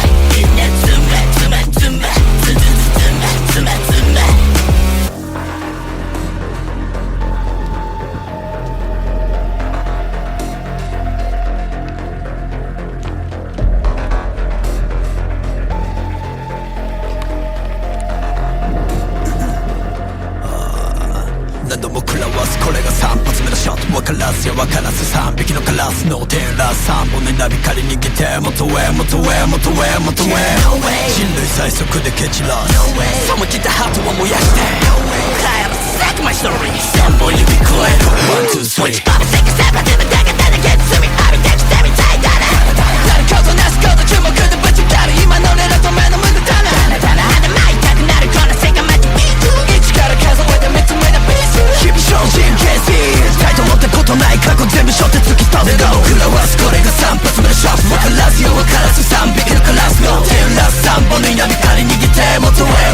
何度も食らわすこれが3発目のショット分からずや分からず3匹のカラスのテーラー3本でナビ狩り逃げて元へ人類最速で蹴散らす冷め切ったハートを燃やして帰らせ Like my story 3本指加える One, two, three 落ち込むせかせばでもだがだがゲッツミあるできてみたいだななることなすこと注目でぶちかる今の俺らと目の無駄だなただ花舞いたくなるこの世界マジビート1から数えて3つ目のピース日々精進形成タイト持ったことない過去全部背負って突き飛ぶが僕らはこれが3発目のショット分からずよ分からず3匹のカラスの手をラス3本の稲光逃げて元へ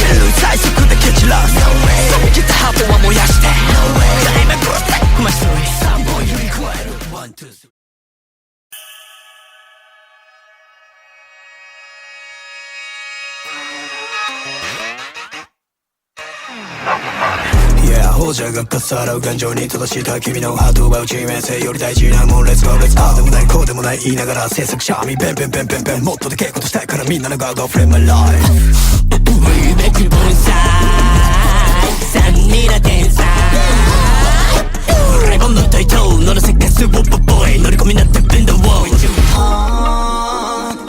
人類最速で蹴散らす冷め切ったハートは燃やしてClaim and protect my story 3本指加える One, two, three ほじゃがかさらう感情に正した君のハートは内面性より大事なもん Let's go let's go ああでもないこうでもない言いながら制作者みペンペンペンペンペンもっとでけえことしたいからみんなの Go go frame my life We make you born inside 三人の天才レボンのタイトル乗らせかすボッボボイ乗り込みなってベンドウォー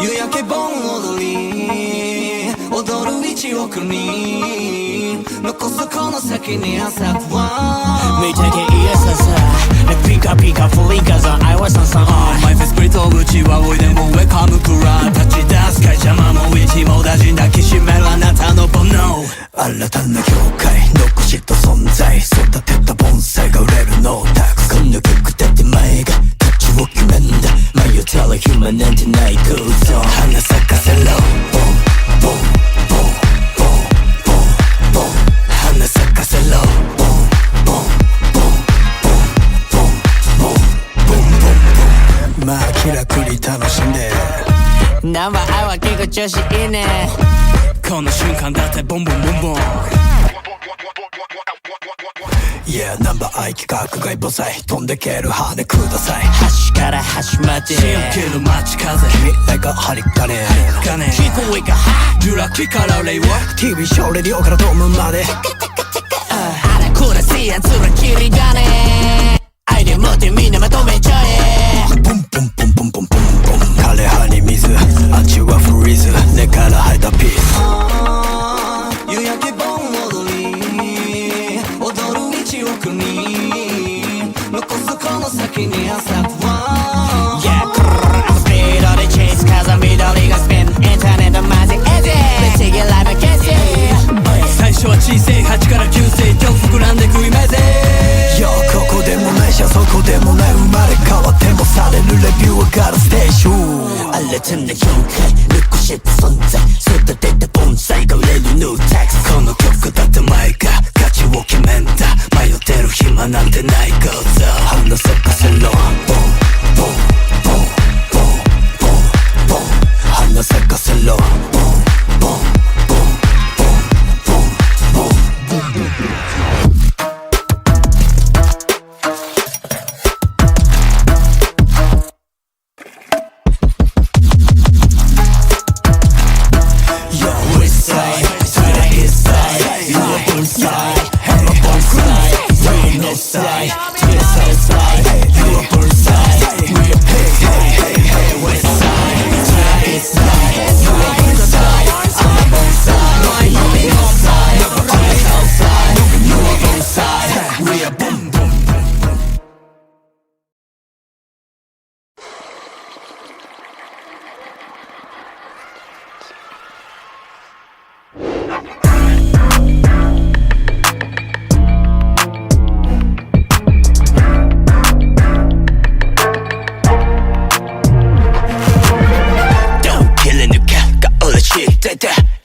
夕焼け盆踊り踊る1億人残すこの先に朝は見たけいやささピカピカフリーカザン愛はさんさんマイフェスプリットうちはおいでもウェカムクラ立ち出す会邪魔も一網打尽抱きしめるあなたの煩悩新たな境界残した存在育てた盆栽が売れるのたくこんな曲だって前が価値を決めんだ迷ったら暇なんてない空想花咲かせろボンボンボンボンボンボン花咲かせろボンボンボンボンボンボンボンボンボンまあ気楽に楽しんでナンバーアイは結構調子いいねこの瞬間だってボンボンボンボンYeah ナンバーアイ規格外母材飛んでける羽ください端から端までしよける街風未来が針金聞こえが揺らきから令和 TV ショーレディオからドームまであらこらせやつらキリがねアイデア持ってみんなまとめちゃえボンボンボンボンボンボンボン枯葉に水アンチはフリーズ根から生えたピース夕焼け盆踊り踊る1億人残すこの先に朝は Yeah I'm speed でチェイス風緑がスピンインターネットマジエジ Let's take it live and get it 最初は小さい8から9世今日膨らんでくイメージよここでもないしそこでもない生まれ変わってもされるレビューはガラステーション新たな境界残した存在育てた盆栽が売れるニュータックスこの曲だって前が価値を決めんだ迷ってる暇なんてない Go so 花咲かせろボンボンボンボンボンボン花咲かせろボンボンボンボンボンボンボン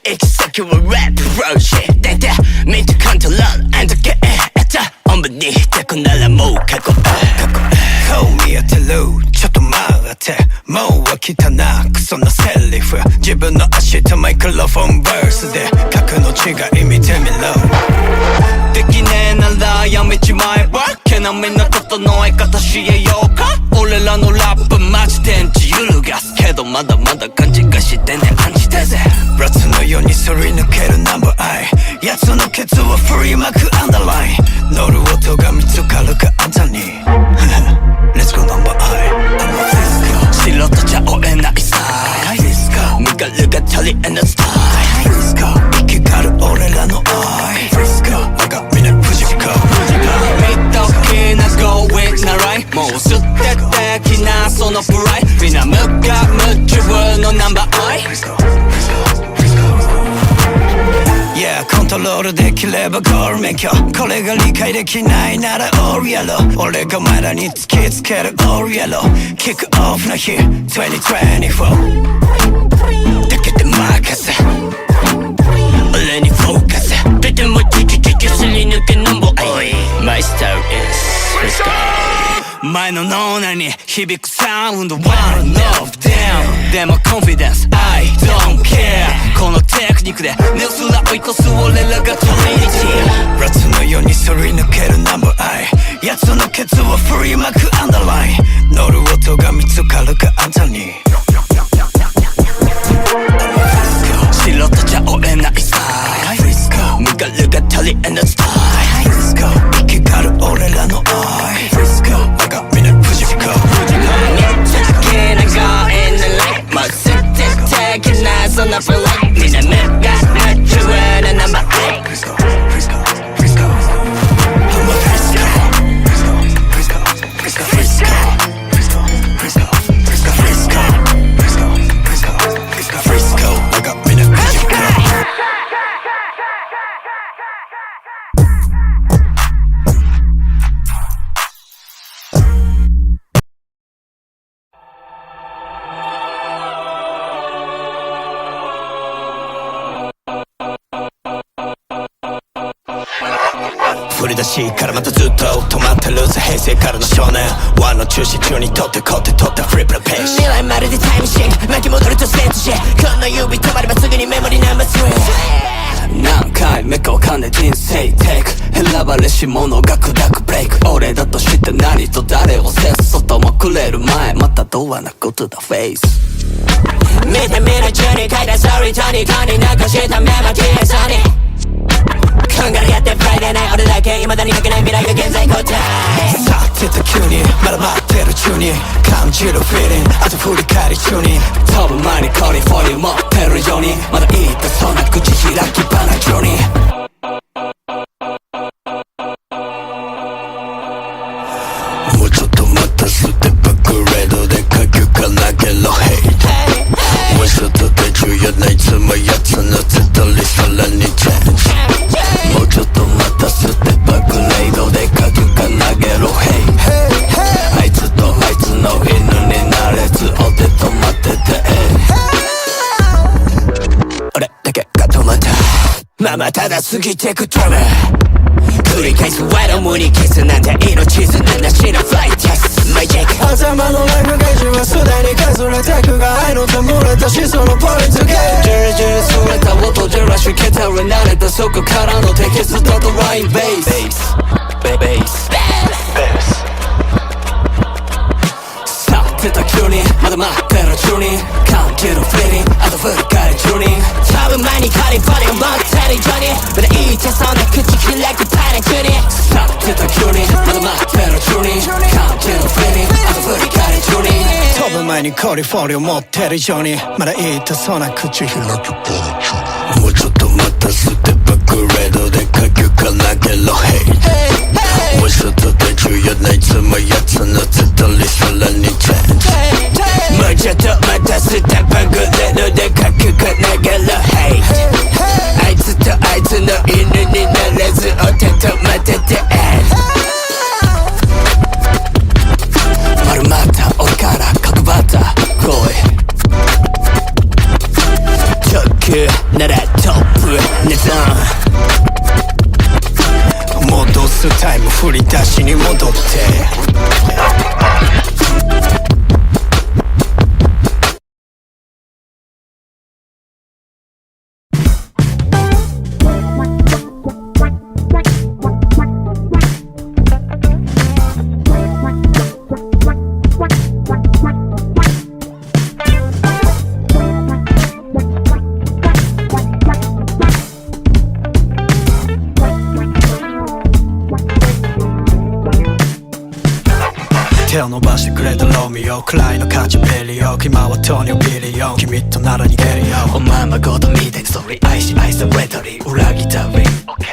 行き先はラッププロジェクト出てミッドコントロール&ゲット本部にいたくならもう過去顔見当てるちょっと待ってもう飽きたなクソなセリフ自分の足とマイクロフォンバースで格の違い見てみろできねえならやめちまえば毛並みの整え方教えようか俺らのラップマジ電池揺るがすけどまだまだ感じがしてね暗示てぜラツのようにすり抜けるナンバーアイ奴のケツは振りまくアンダーライン乗る音が見つかるかあんたにLet's go number I I'm a 素人じゃ追えないさ身軽が足りえないスタイル生きがる俺らの愛我が峰富士川見ときな going なラインもう捨ててきなそのプライみんな無我夢中のナンバーアイYeah コントロールできればゴール免許これが理解できないならオールやろ俺がお前らに突きつけるオールやろキックオフの日2024だけで任せ俺にフォーカスとてもチュチュチュチュすり抜けなんぼおい My style is Let's go前の脳内に響くサウンド One of them でもコンフィデンス I don't care このテクニックでネオスラ追い越す俺らがトリニティラツのようにすり抜け取り巻くアンダーライン乗る音が見つかるかあんたに白とじゃ追えないスタイル身軽が足りえないスタイル生きがる俺らの愛我が見ぬ富士フカめっちゃ好きな girl in the light もう捨ててきなその feel like みんな目が夢中な名前振り出しからまたずっと止まってるぜ平成からの少年輪の中心中にとってこって取ったフリップのページ未来まるでタイムシンク巻き戻るとセントシこの指止まればすぐにメモリナンバー3何回目かわかんない人生テイク選ばれし者が砕くブレイク俺だと知って何と誰を制す外もくれる前またどうなことだフェイス見て見ぬ中に書いたストーリーとにかに残したメモ消えそうにこんがらやってプライでない俺だけ未だに書けない未来が現在答え去ってた急にまだ待ってる中に感じるフィーリングあと振り返り中に飛ぶ前にコリフォリ持ってるようにまだ言いたそうな口開き放中にもうちょっと待ったステップグレードで書くか投げろヘイトワンショットで重要ないつもやつのつとりさらにチェンジもうちょっと待ったステップグレードで書くか投げろヘイあいつとあいつの犬になれずお手止まってて俺だけが止まったまあまあただ過ぎてくドラマ繰り返すワイド無に消すなんて命すななしのフライテストマイジェック頭のライフゲージはすでに削れてくが愛の弔れたしそのポイントゲージュルジュルすれた音じらしけたら慣れたそこからのテキストとラインベースベース去ってた急にまだ待ってる中に感じるフィーリングあと振り返り中に飛ぶ前にカリフォルニア持ってるようにまだ言いたそうな口開くパニックに去ってた急にまだ待ってる中に感じるフィーリングあと振り返り中に飛ぶ前にコリフォリオ持ってるようにまだ言いたそうな口開くもうちょっと待ったステップグレードで書くか投げろヘイトワンショットで重要ないつもやつのつとりさらにチェンジもうちょっと待ったステップグレードで書くか投げろヘイトあいつとあいつの犬になれずお手止まってて丸まった俺から角張った来い特ならトップネゾ戻すタイム振り出しに戻って手を伸ばしてくれたロミオくらいの価値ベリオ今は糖尿ビリオン君となら逃げるよおままごとみたいなストーリー愛し愛されたり裏切ったり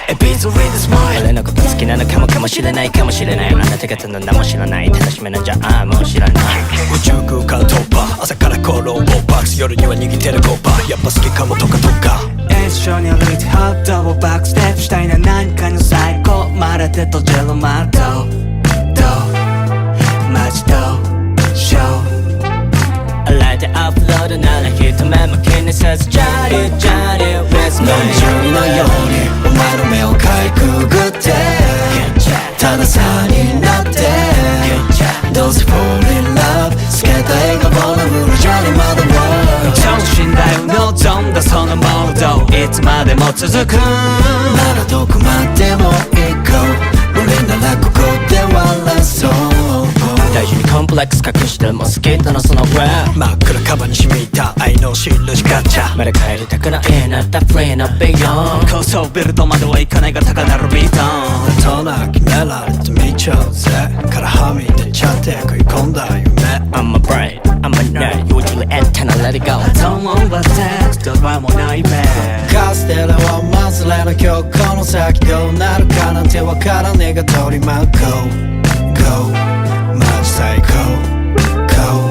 エピソードでスマイル俺のこと好きなのかもしれないかもしれないあなた方の名も知らない楽しめなんじゃもう知らない宇宙空間突破朝からコロンボックス夜には握ってるコーパーやっぱ好きかもとかとか一緒に歩いてホットをバックステップしたいな何かの最高まれて閉じるマットマジとショーライトアップロードなら一目も気にせずジャリジャリ With 何 me 十のようにお前の目をかいくぐってたださになってどうせ fall in love 透けた笑顔のフルジャリまだ等身大を望んだそのモードいつまでも続くならどこまでも行こう無理ならここで笑そうきったのそのラップ真っ暗カバンに染みた愛の印ガチャまだ帰りたくないなったフリーなビヨン高層ビルドまでは行かないが高鳴るビート大人決められて見ちゃうぜからはみ出ちゃって食い込んだ夢 I'm a brain, I'm a nerd Usually antenna let it go Don't want but text どうもないべカステラはまずれの今日この先どうなるかなんてわからねえが取り巻こう Go マジ最高 Go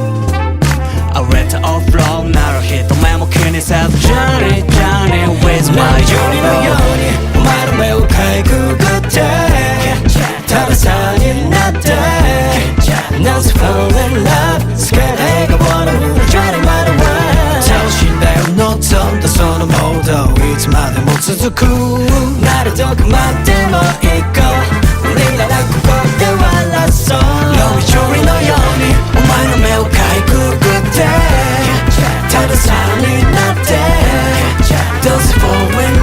I read the off-road なる人目も気にせず Journey Journey with my ジョニーのようにお前の目をかいくぐってたださになってなぜ fall in love スケートがwanna move Johnny my way 楽しんだよ望んだそのモードいつまでも続くならどこまでも行こう無理ならここで笑そう No jury のようにお前の目をかいくぐってたださになってどうせ fall in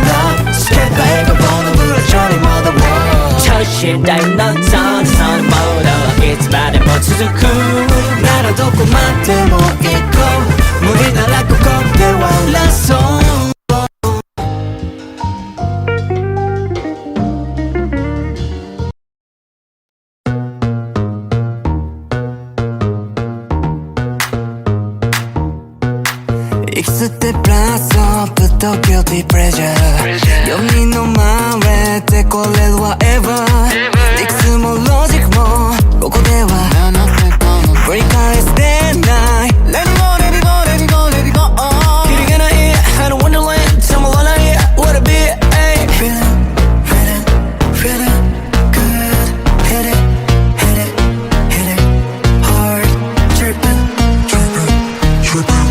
love スケートがwanna move Johnny my way 調子大のゾーンそのモードいつまでも続くならどこまでも行こう無理ならここで笑そう息吸ってプラスアップと guilty pleasure 4人の真上でこれる whatever 理屈もロジックもここでは繰り返してない Let it go, let it go, let it go, let it go キリがない I don't wanna land たまらない What a bit, ayy Feeling, feeling, feeling good Hit it, hit it, hit it hard Tripping, tripping, tripping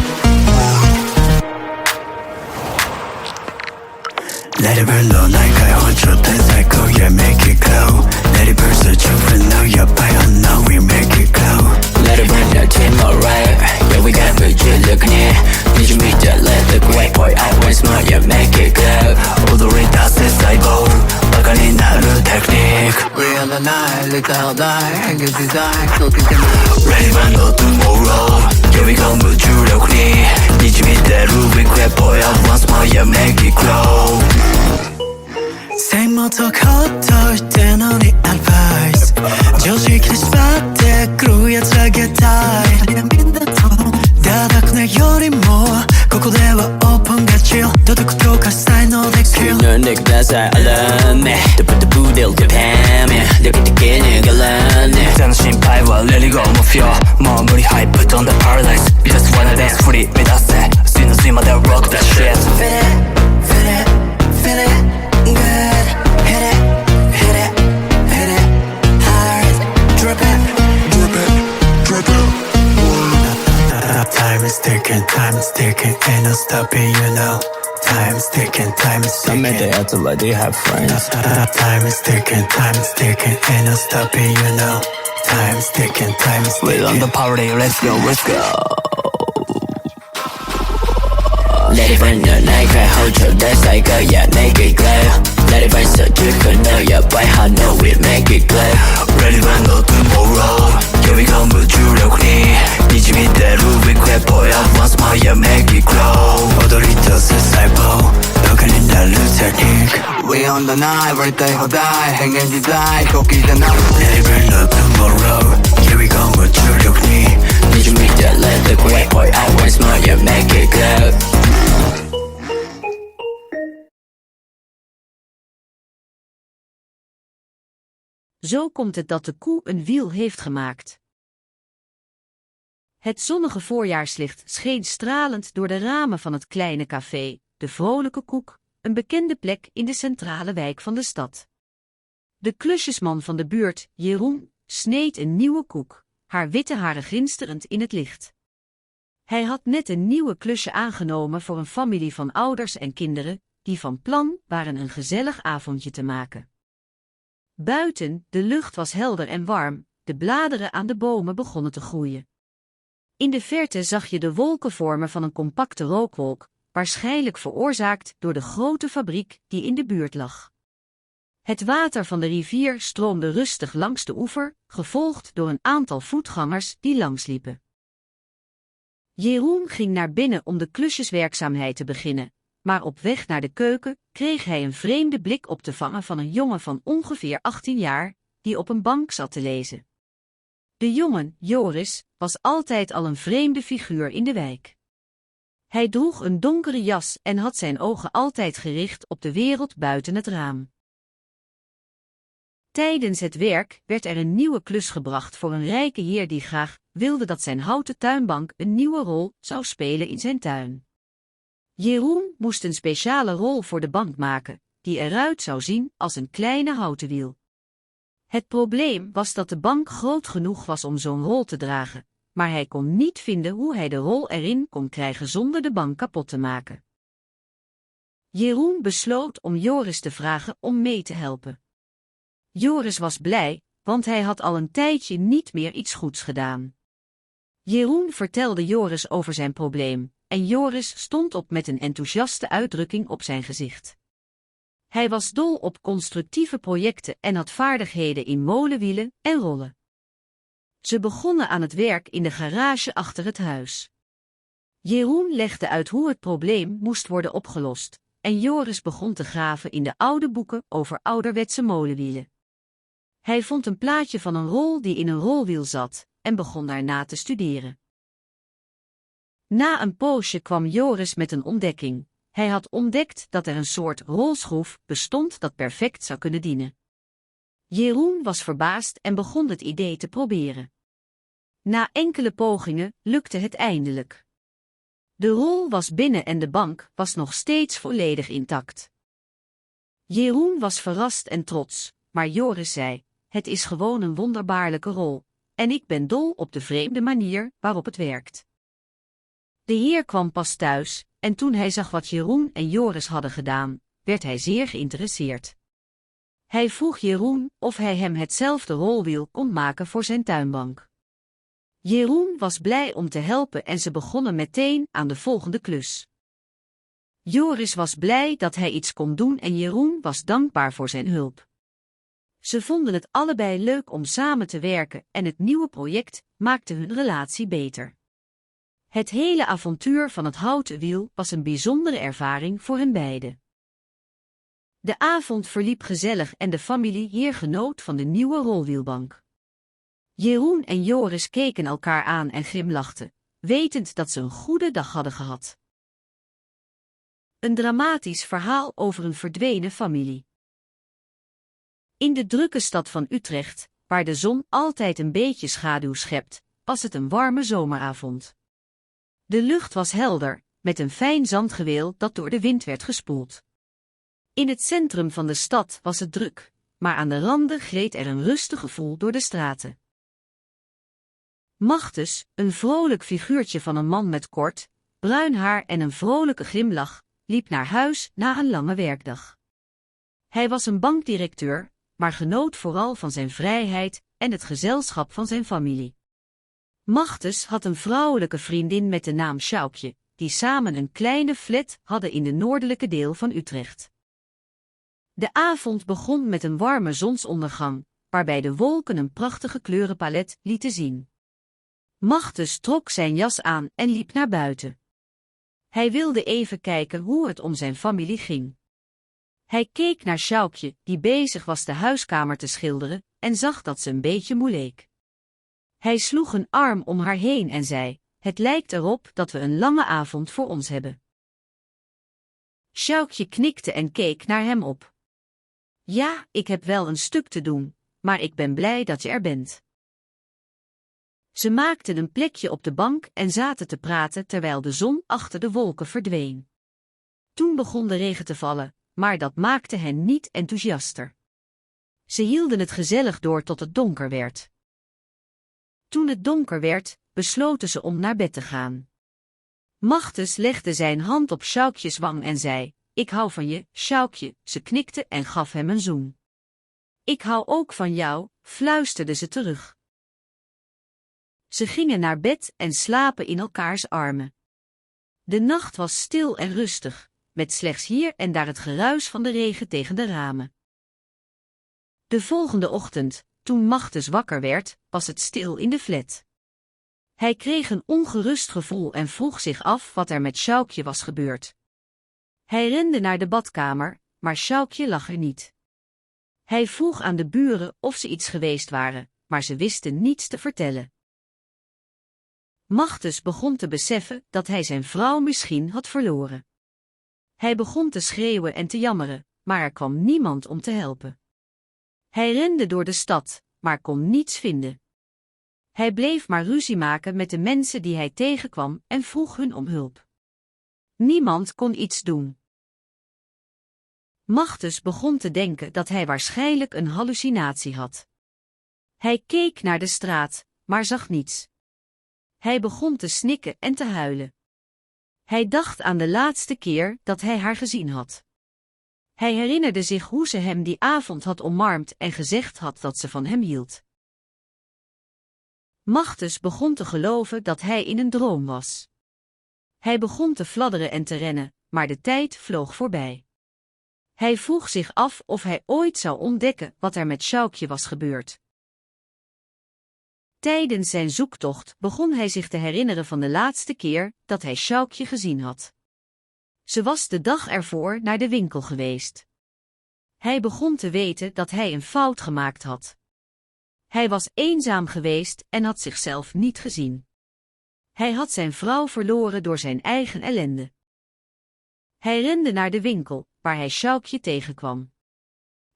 Let it burn low ない解放状態最高 Yeah make it glow Let it burn so different now やばい I know we make it glow Let it burn the team alright Yeah we got good you look near Did you meet that let the great boy I was smart yeah make it glow 踊り出せ細胞バカになるテクニック We are the night 理解を大変幻自在空気でも Ready man no tomorrow Yeah we go 無重力ににじみ出る Big great boy I want smart yeah make it glow セイモとこっといてのにアドバイス常識で縛ってくるやつあげたいダダくないよりもここではオープンがチル道徳強化したいのでキル飲んでください I love me The put the boodle to pam me look at the kidが run it 手の心配は Let it go もフィアもう無理 Hype on the paradise We just wanna dance フリー目指せ水の水まで Rock that shit Feel it, feel it, feel it good Hit it, hit it, hit it hard Drip it, drip it, drip it Time is ticking, time is ticking Ain't no stopping you know Time is ticking, time is 冷 ticking めたやつら they have friends Time is ticking, time is ticking Ain't no stopping you know Time is ticking, time is ticking We on the party let's go let's go Let it burn the night 解放状態最高 yeah make it glow Let it burn so different now やばい I know we make it glow Ready man no tomorrow Yeah we go 無重力ににじみ出る Big great boy I want smile yeah make it glow 踊り出せ細胞バカになるテクニック We on the night 割りたい放題変幻自在狂気でなる Let it burn no tomorrow Yeah we go 無重力に Did you meet that let the great boy I was smart yeah make it glow Zo komt het dat de koe een wiel heeft gemaakt. Het zonnige voorjaarslicht scheen stralend door de ramen van het kleine café, de Vrolijke Koek, een bekende plek in de centrale wijk van de stad. De klusjesman van de buurt, Jeroen, sneed een nieuwe koek, haar witte haren glinsterend in het licht. Hij had net een nieuwe klusje aangenomen voor een familie van ouders en kinderen, die van plan waren een gezellig avondje te maken. Buiten, de lucht was helder en warm, de bladeren aan de bomen begonnen te groeien. In de verte zag je de wolken vormen van een compacte rookwolk, waarschijnlijk veroorzaakt door de grote fabriek die in de buurt lag. Het water van de rivier stroomde rustig langs de oever, gevolgd door een aantal voetgangers die langsliepen. Jeroen ging naar binnen om de klusjeswerkzaamheid te beginnen, maar op weg naar de keuken kreeg hij een vreemde blik op te vangen van een jongen van ongeveer 18 jaar, die op een bank zat te lezen. De jongen, Joris, was altijd al een vreemde figuur in de wijk. Hij droeg een donkere jas en had zijn ogen altijd gericht op de wereld buiten het raam. Tijdens het werk werd er een nieuwe klus gebracht voor een rijke heer die graag wilde dat zijn houten tuinbank een nieuwe rol zou spelen in zijn tuin. Jeroen moest een speciale rol voor de bank maken, die eruit zou zien als een kleine houten wiel. Het probleem was dat de bank groot genoeg was om zo'n rol te dragen, maar hij kon niet vinden hoe hij de rol erin kon krijgen zonder de bank kapot te maken. Jeroen besloot om Joris te vragen om mee te helpen. Joris was blij, want hij had al een tijdje niet meer iets goeds gedaan. Jeroen vertelde Joris over zijn probleem, en Joris stond op met een enthousiaste uitdrukking op zijn gezicht. Hij was dol op constructieve projecten en had vaardigheden in molenwielen en rollen. Ze begonnen aan het werk in de garage achter het huis. Jeroen legde uit hoe het probleem moest worden opgelost, en Joris begon te graven in de oude boeken over ouderwetse molenwielen. Hij vond een plaatje van een rol die in een rolwiel zat, en begon daarna te studeren. Na een poosje kwam Joris met een ontdekking. Hij had ontdekt dat er een soort rolschroef bestond dat perfect zou kunnen dienen. Jeroen was verbaasd en begon het idee te proberen. Na enkele pogingen lukte het eindelijk. De rol was binnen en de bank was nog steeds volledig intact. Jeroen was verrast en trots, maar Joris zei: "Het is gewoon een wonderbaarlijke rol, en ik ben dol op de vreemde manier waarop het werkt." De heer kwam pas thuis, en toen hij zag wat Jeroen en Joris hadden gedaan, werd hij zeer geïnteresseerd. Hij vroeg Jeroen of hij hem hetzelfde rolwiel kon maken voor zijn tuinbank. Jeroen was blij om te helpen en ze begonnen meteen aan de volgende klus. Joris was blij dat hij iets kon doen en Jeroen was dankbaar voor zijn hulp. Ze vonden het allebei leuk om samen te werken en het nieuwe project maakte hun relatie beter. Het hele avontuur van het houten wiel was een bijzondere ervaring voor hen beiden. De avond verliep gezellig en de familie hier genoot van de nieuwe rolwielbank. Jeroen en Joris keken elkaar aan en glimlachten, wetend dat ze een goede dag hadden gehad. Een dramatisch verhaal over een verdwenen familie. In de drukke stad van Utrecht, waar de zon altijd een beetje schaduw schept, was het een warme zomeravond. De lucht was helder, met een fijn zandgeweel dat door de wind werd gespoeld. In het centrum van de stad was het druk, maar aan de randen gleed er een rustig gevoel door de straten. Machtes, een vrolijk figuurtje van een man met kort, bruin haar en een vrolijke glimlach, liep naar huis na een lange werkdag. Hij was een bankdirecteur, maar genoot vooral van zijn vrijheid en het gezelschap van zijn familie. Machtes had een vrouwelijke vriendin met de naam Sjoukje, die samen een kleine flat hadden in de noordelijke deel van Utrecht. De avond begon met een warme zonsondergang, waarbij de wolken een prachtige kleurenpalet lieten zien. Machtes trok zijn jas aan en liep naar buiten. Hij wilde even kijken hoe het om zijn familie ging. Hij keek naar Sjoukje, die bezig was de huiskamer te schilderen, en zag dat ze een beetje moe leek. Hij sloeg een arm om haar heen en zei: "Het lijkt erop dat we een lange avond voor ons hebben." Sjoukje knikte en keek naar hem op. "Ja, ik heb wel een stuk te doen, maar ik ben blij dat je er bent." Ze maakten een plekje op de bank en zaten te praten terwijl de zon achter de wolken verdween. Toen begon de regen te vallen, maar dat maakte hen niet enthousiaster. Ze hielden het gezellig door tot het donker werd. Toen het donker werd, besloten ze om naar bed te gaan. Machtes legde zijn hand op Sjoukjes wang en zei: "Ik hou van je, Sjoukje." Ze knikte en gaf hem een zoen. "Ik hou ook van jou," fluisterde ze terug. Ze gingen naar bed en slapen in elkaars armen. De nacht was stil en rustig, met slechts hier en daar het geruis van de regen tegen de ramen. De volgende ochtend, toen Machtes wakker werd, was het stil in de flat. Hij kreeg een ongerust gevoel en vroeg zich af wat er met Sjoukje was gebeurd. Hij rende naar de badkamer, maar Sjoukje lag er niet. Hij vroeg aan de buren of ze iets geweest waren, maar ze wisten niets te vertellen. Machtens begon te beseffen dat hij zijn vrouw misschien had verloren. Hij begon te schreeuwen en te jammeren, maar er kwam niemand om te helpen. Hij rende door de stad, maar kon niets vinden. Hij bleef maar ruzie maken met de mensen die hij tegenkwam en vroeg hun om hulp. Niemand kon iets doen. Machtens begon te denken dat hij waarschijnlijk een hallucinatie had. Hij keek naar de straat, maar zag niets. Hij begon te snikken en te huilen. Hij dacht aan de laatste keer dat hij haar gezien had. Hij herinnerde zich hoe ze hem die avond had omarmd en gezegd had dat ze van hem hield. Machtens begon te geloven dat hij in een droom was. Hij begon te fladderen en te rennen, maar de tijd vloog voorbij. Hij vroeg zich af of hij ooit zou ontdekken wat er met Sjoukje was gebeurd. Tijdens zijn zoektocht begon hij zich te herinneren van de laatste keer dat hij Sjoukje gezien had. Ze was de dag ervoor naar de winkel geweest. Hij begon te weten dat hij een fout gemaakt had. Hij was eenzaam geweest en had zichzelf niet gezien. Hij had zijn vrouw verloren door zijn eigen ellende. Hij rende naar de winkel, waar hij Sjoukje tegenkwam.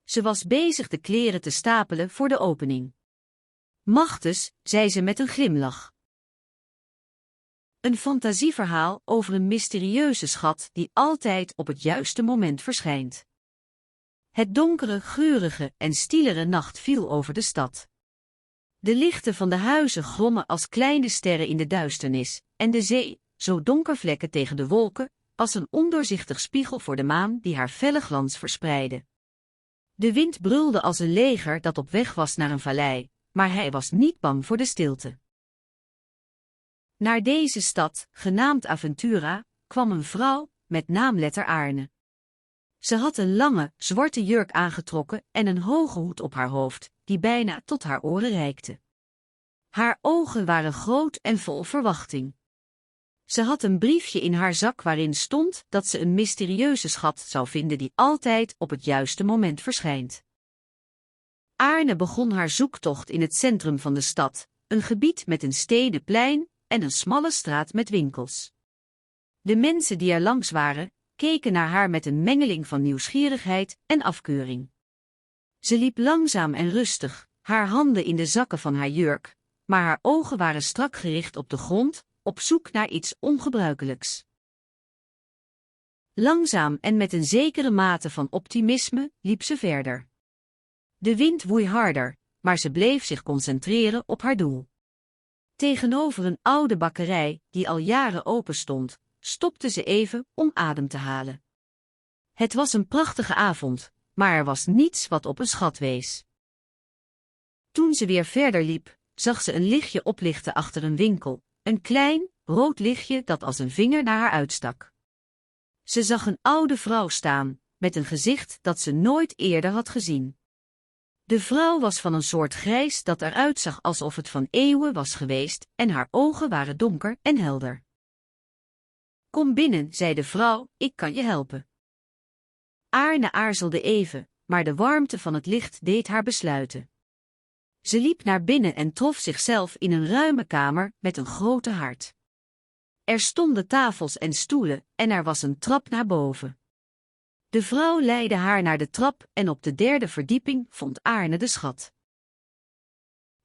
Ze was bezig de kleren te stapelen voor de opening. Machtens, zei ze met een glimlach. Een fantasieverhaal over een mysterieuze schat die altijd op het juiste moment verschijnt. Het donkere, geurige en stilere nacht viel over de stad. De lichten van de huizen glommen als kleine sterren in de duisternis, en de zee, zo donker vlekken tegen de wolken, als een ondoorzichtig spiegel voor de maan die haar felle glans verspreidde. De wind brulde als een leger dat op weg was naar een vallei, maar hij was niet bang voor de stilte. Naar deze stad, genaamd Aventura, kwam een vrouw, met naamletter Aarne. Ze had een lange, zwarte jurk aangetrokken en een hoge hoed op haar hoofd, die bijna tot haar oren reikte. Haar ogen waren groot en vol verwachting. Ze had een briefje in haar zak waarin stond dat ze een mysterieuze schat zou vinden die altijd op het juiste moment verschijnt. Aarne begon haar zoektocht in het centrum van de stad, een gebied met een stenen plein en een smalle straat met winkels. De mensen die er langs waren, keken naar haar met een mengeling van nieuwsgierigheid en afkeuring. Ze liep langzaam en rustig, haar handen in de zakken van haar jurk, maar haar ogen waren strak gericht op de grond, op zoek naar iets ongebruikelijks. Langzaam en met een zekere mate van optimisme liep ze verder. De wind woei harder, maar ze bleef zich concentreren op haar doel. Tegenover een oude bakkerij, die al jaren open stond, stopte ze even om adem te halen. Het was een prachtige avond, maar er was niets wat op een schat wees. Toen ze weer verder liep, zag ze een lichtje oplichten achter een winkel, een klein, rood lichtje dat als een vinger naar haar uitstak. Ze zag een oude vrouw staan, met een gezicht dat ze nooit eerder had gezien. De vrouw was van een soort grijs dat eruit zag alsof het van eeuwen was geweest en haar ogen waren donker en helder. Kom binnen, zei de vrouw, ik kan je helpen. Aarne aarzelde even, maar de warmte van het licht deed haar besluiten. Ze liep naar binnen en trof zichzelf in een ruime kamer met een grote haard. Er stonden tafels en stoelen en er was een trap naar boven. De vrouw leidde haar naar de trap en op de 3e verdieping vond Aarne de schat.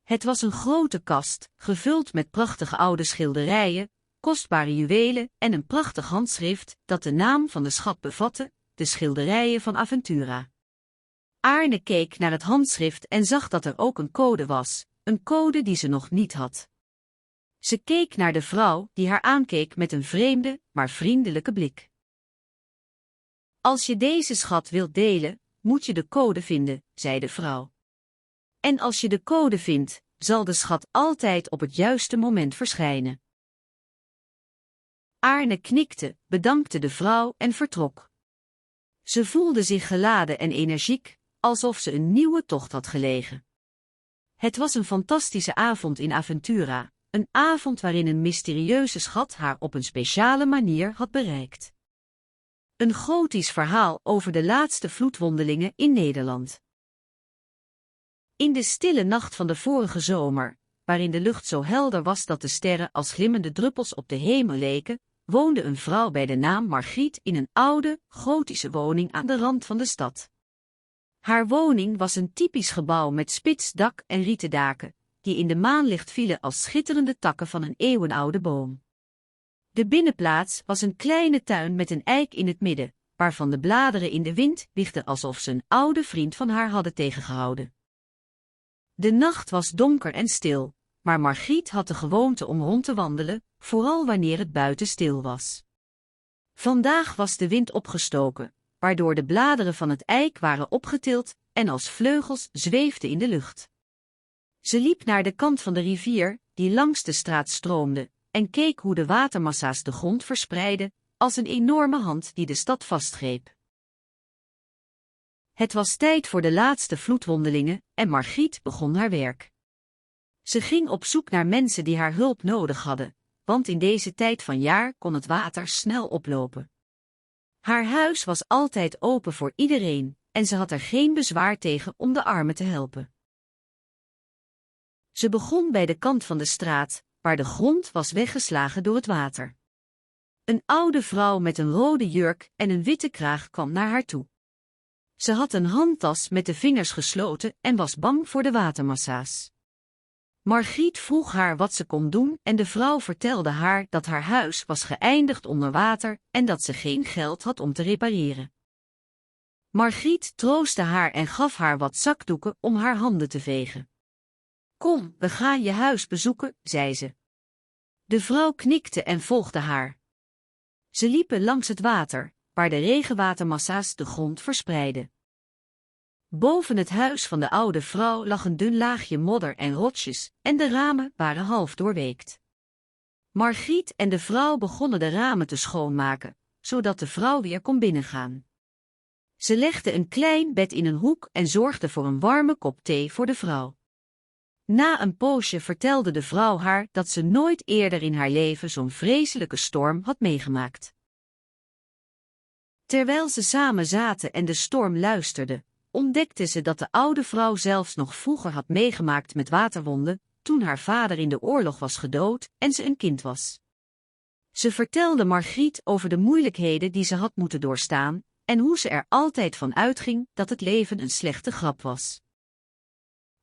Het was een grote kast, gevuld met prachtige oude schilderijen, kostbare juwelen en een prachtig handschrift dat de naam van de schat bevatte, de schilderijen van Aventura. Aarne keek naar het handschrift en zag dat er ook een code was, een code die ze nog niet had. Ze keek naar de vrouw die haar aankeek met een vreemde, maar vriendelijke blik. Als je deze schat wilt delen, moet je de code vinden, zei de vrouw. En als je de code vindt, zal de schat altijd op het juiste moment verschijnen. Aarne knikte, bedankte de vrouw en vertrok. Ze voelde zich geladen en energiek, alsof ze een nieuwe tocht had gelegen. Het was een fantastische avond in Aventura, een avond waarin een mysterieuze schat haar op een speciale manier had bereikt. Een gotisch verhaal over de laatste vloedwondelingen in Nederland. In de stille nacht van de vorige zomer, waarin de lucht zo helder was dat de sterren als glimmende druppels op de hemel leken, woonde een vrouw bij de naam Margriet in een oude, gotische woning aan de rand van de stad. Haar woning was een typisch gebouw met spits dak en rieten daken, die in de maanlicht vielen als schitterende takken van een eeuwenoude boom. De binnenplaats was een kleine tuin met een eik in het midden, waarvan de bladeren in de wind wiegden alsof ze een oude vriend van haar hadden tegengehouden. De nacht was donker en stil, maar Margriet had de gewoonte om rond te wandelen, vooral wanneer het buiten stil was. Vandaag was de wind opgestoken, waardoor de bladeren van het eik waren opgetild en als vleugels zweefden in de lucht. Ze liep naar de kant van de rivier, die langs de straat stroomde, en keek hoe de watermassa's de grond verspreidden, als een enorme hand die de stad vastgreep. Het was tijd voor de laatste vloedwondelingen en Margriet begon haar werk. Ze ging op zoek naar mensen die haar hulp nodig hadden, want in deze tijd van jaar kon het water snel oplopen. Haar huis was altijd open voor iedereen en ze had er geen bezwaar tegen om de armen te helpen. Ze begon bij de kant van de straat, waar de grond was weggeslagen door het water. Een oude vrouw met een rode jurk en een witte kraag kwam naar haar toe. Ze had een handtas met de vingers gesloten en was bang voor de watermassa's. Margriet vroeg haar wat ze kon doen en de vrouw vertelde haar dat haar huis was geëindigd onder water en dat ze geen geld had om te repareren. Margriet troostte haar en gaf haar wat zakdoeken om haar handen te vegen. Kom, we gaan je huis bezoeken, zei ze. De vrouw knikte en volgde haar. Ze liepen langs het water, waar de regenwatermassa's de grond verspreidden. Boven het huis van de oude vrouw lag een dun laagje modder en rotsjes, en de ramen waren half doorweekt. Margriet en de vrouw begonnen de ramen te schoonmaken, zodat de vrouw weer kon binnengaan. Ze legde een klein bed in een hoek en zorgde voor een warme kop thee voor de vrouw. Na een poosje vertelde de vrouw haar dat ze nooit eerder in haar leven zo'n vreselijke storm had meegemaakt. Terwijl ze samen zaten en de storm luisterde, ontdekte ze dat de oude vrouw zelfs nog vroeger had meegemaakt met waterwonden, toen haar vader in de oorlog was gedood en ze een kind was. Ze vertelde Margriet over de moeilijkheden die ze had moeten doorstaan en hoe ze er altijd van uitging dat het leven een slechte grap was.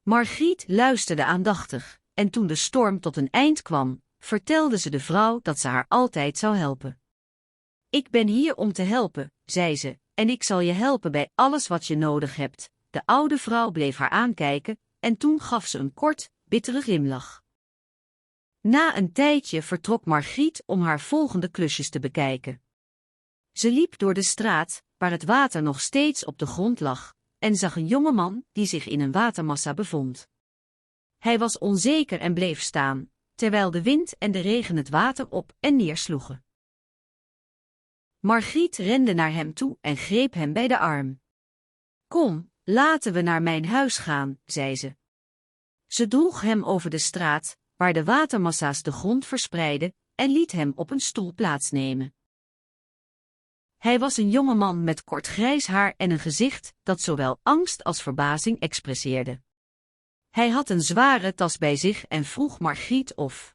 Margriet luisterde aandachtig, en toen de storm tot een eind kwam, vertelde ze de vrouw dat ze haar altijd zou helpen. Ik ben hier om te helpen, zei ze, en ik zal je helpen bij alles wat je nodig hebt. De oude vrouw bleef haar aankijken, en toen gaf ze een kort, bittere glimlach. Na een tijdje vertrok Margriet om haar volgende klusjes te bekijken. Ze liep door de straat, waar het water nog steeds op de grond lag, en zag een jonge man die zich in een watermassa bevond. Hij was onzeker en bleef staan, terwijl de wind en de regen het water op en neer sloegen. Margriet rende naar hem toe en greep hem bij de arm. Kom, laten we naar mijn huis gaan, zei ze. Ze droeg hem over de straat, waar de watermassa's de grond verspreidden, en liet hem op een stoel plaatsnemen. Hij was een jonge man met kort grijs haar en een gezicht dat zowel angst als verbazing expresseerde. Hij had een zware tas bij zich en vroeg Margriet of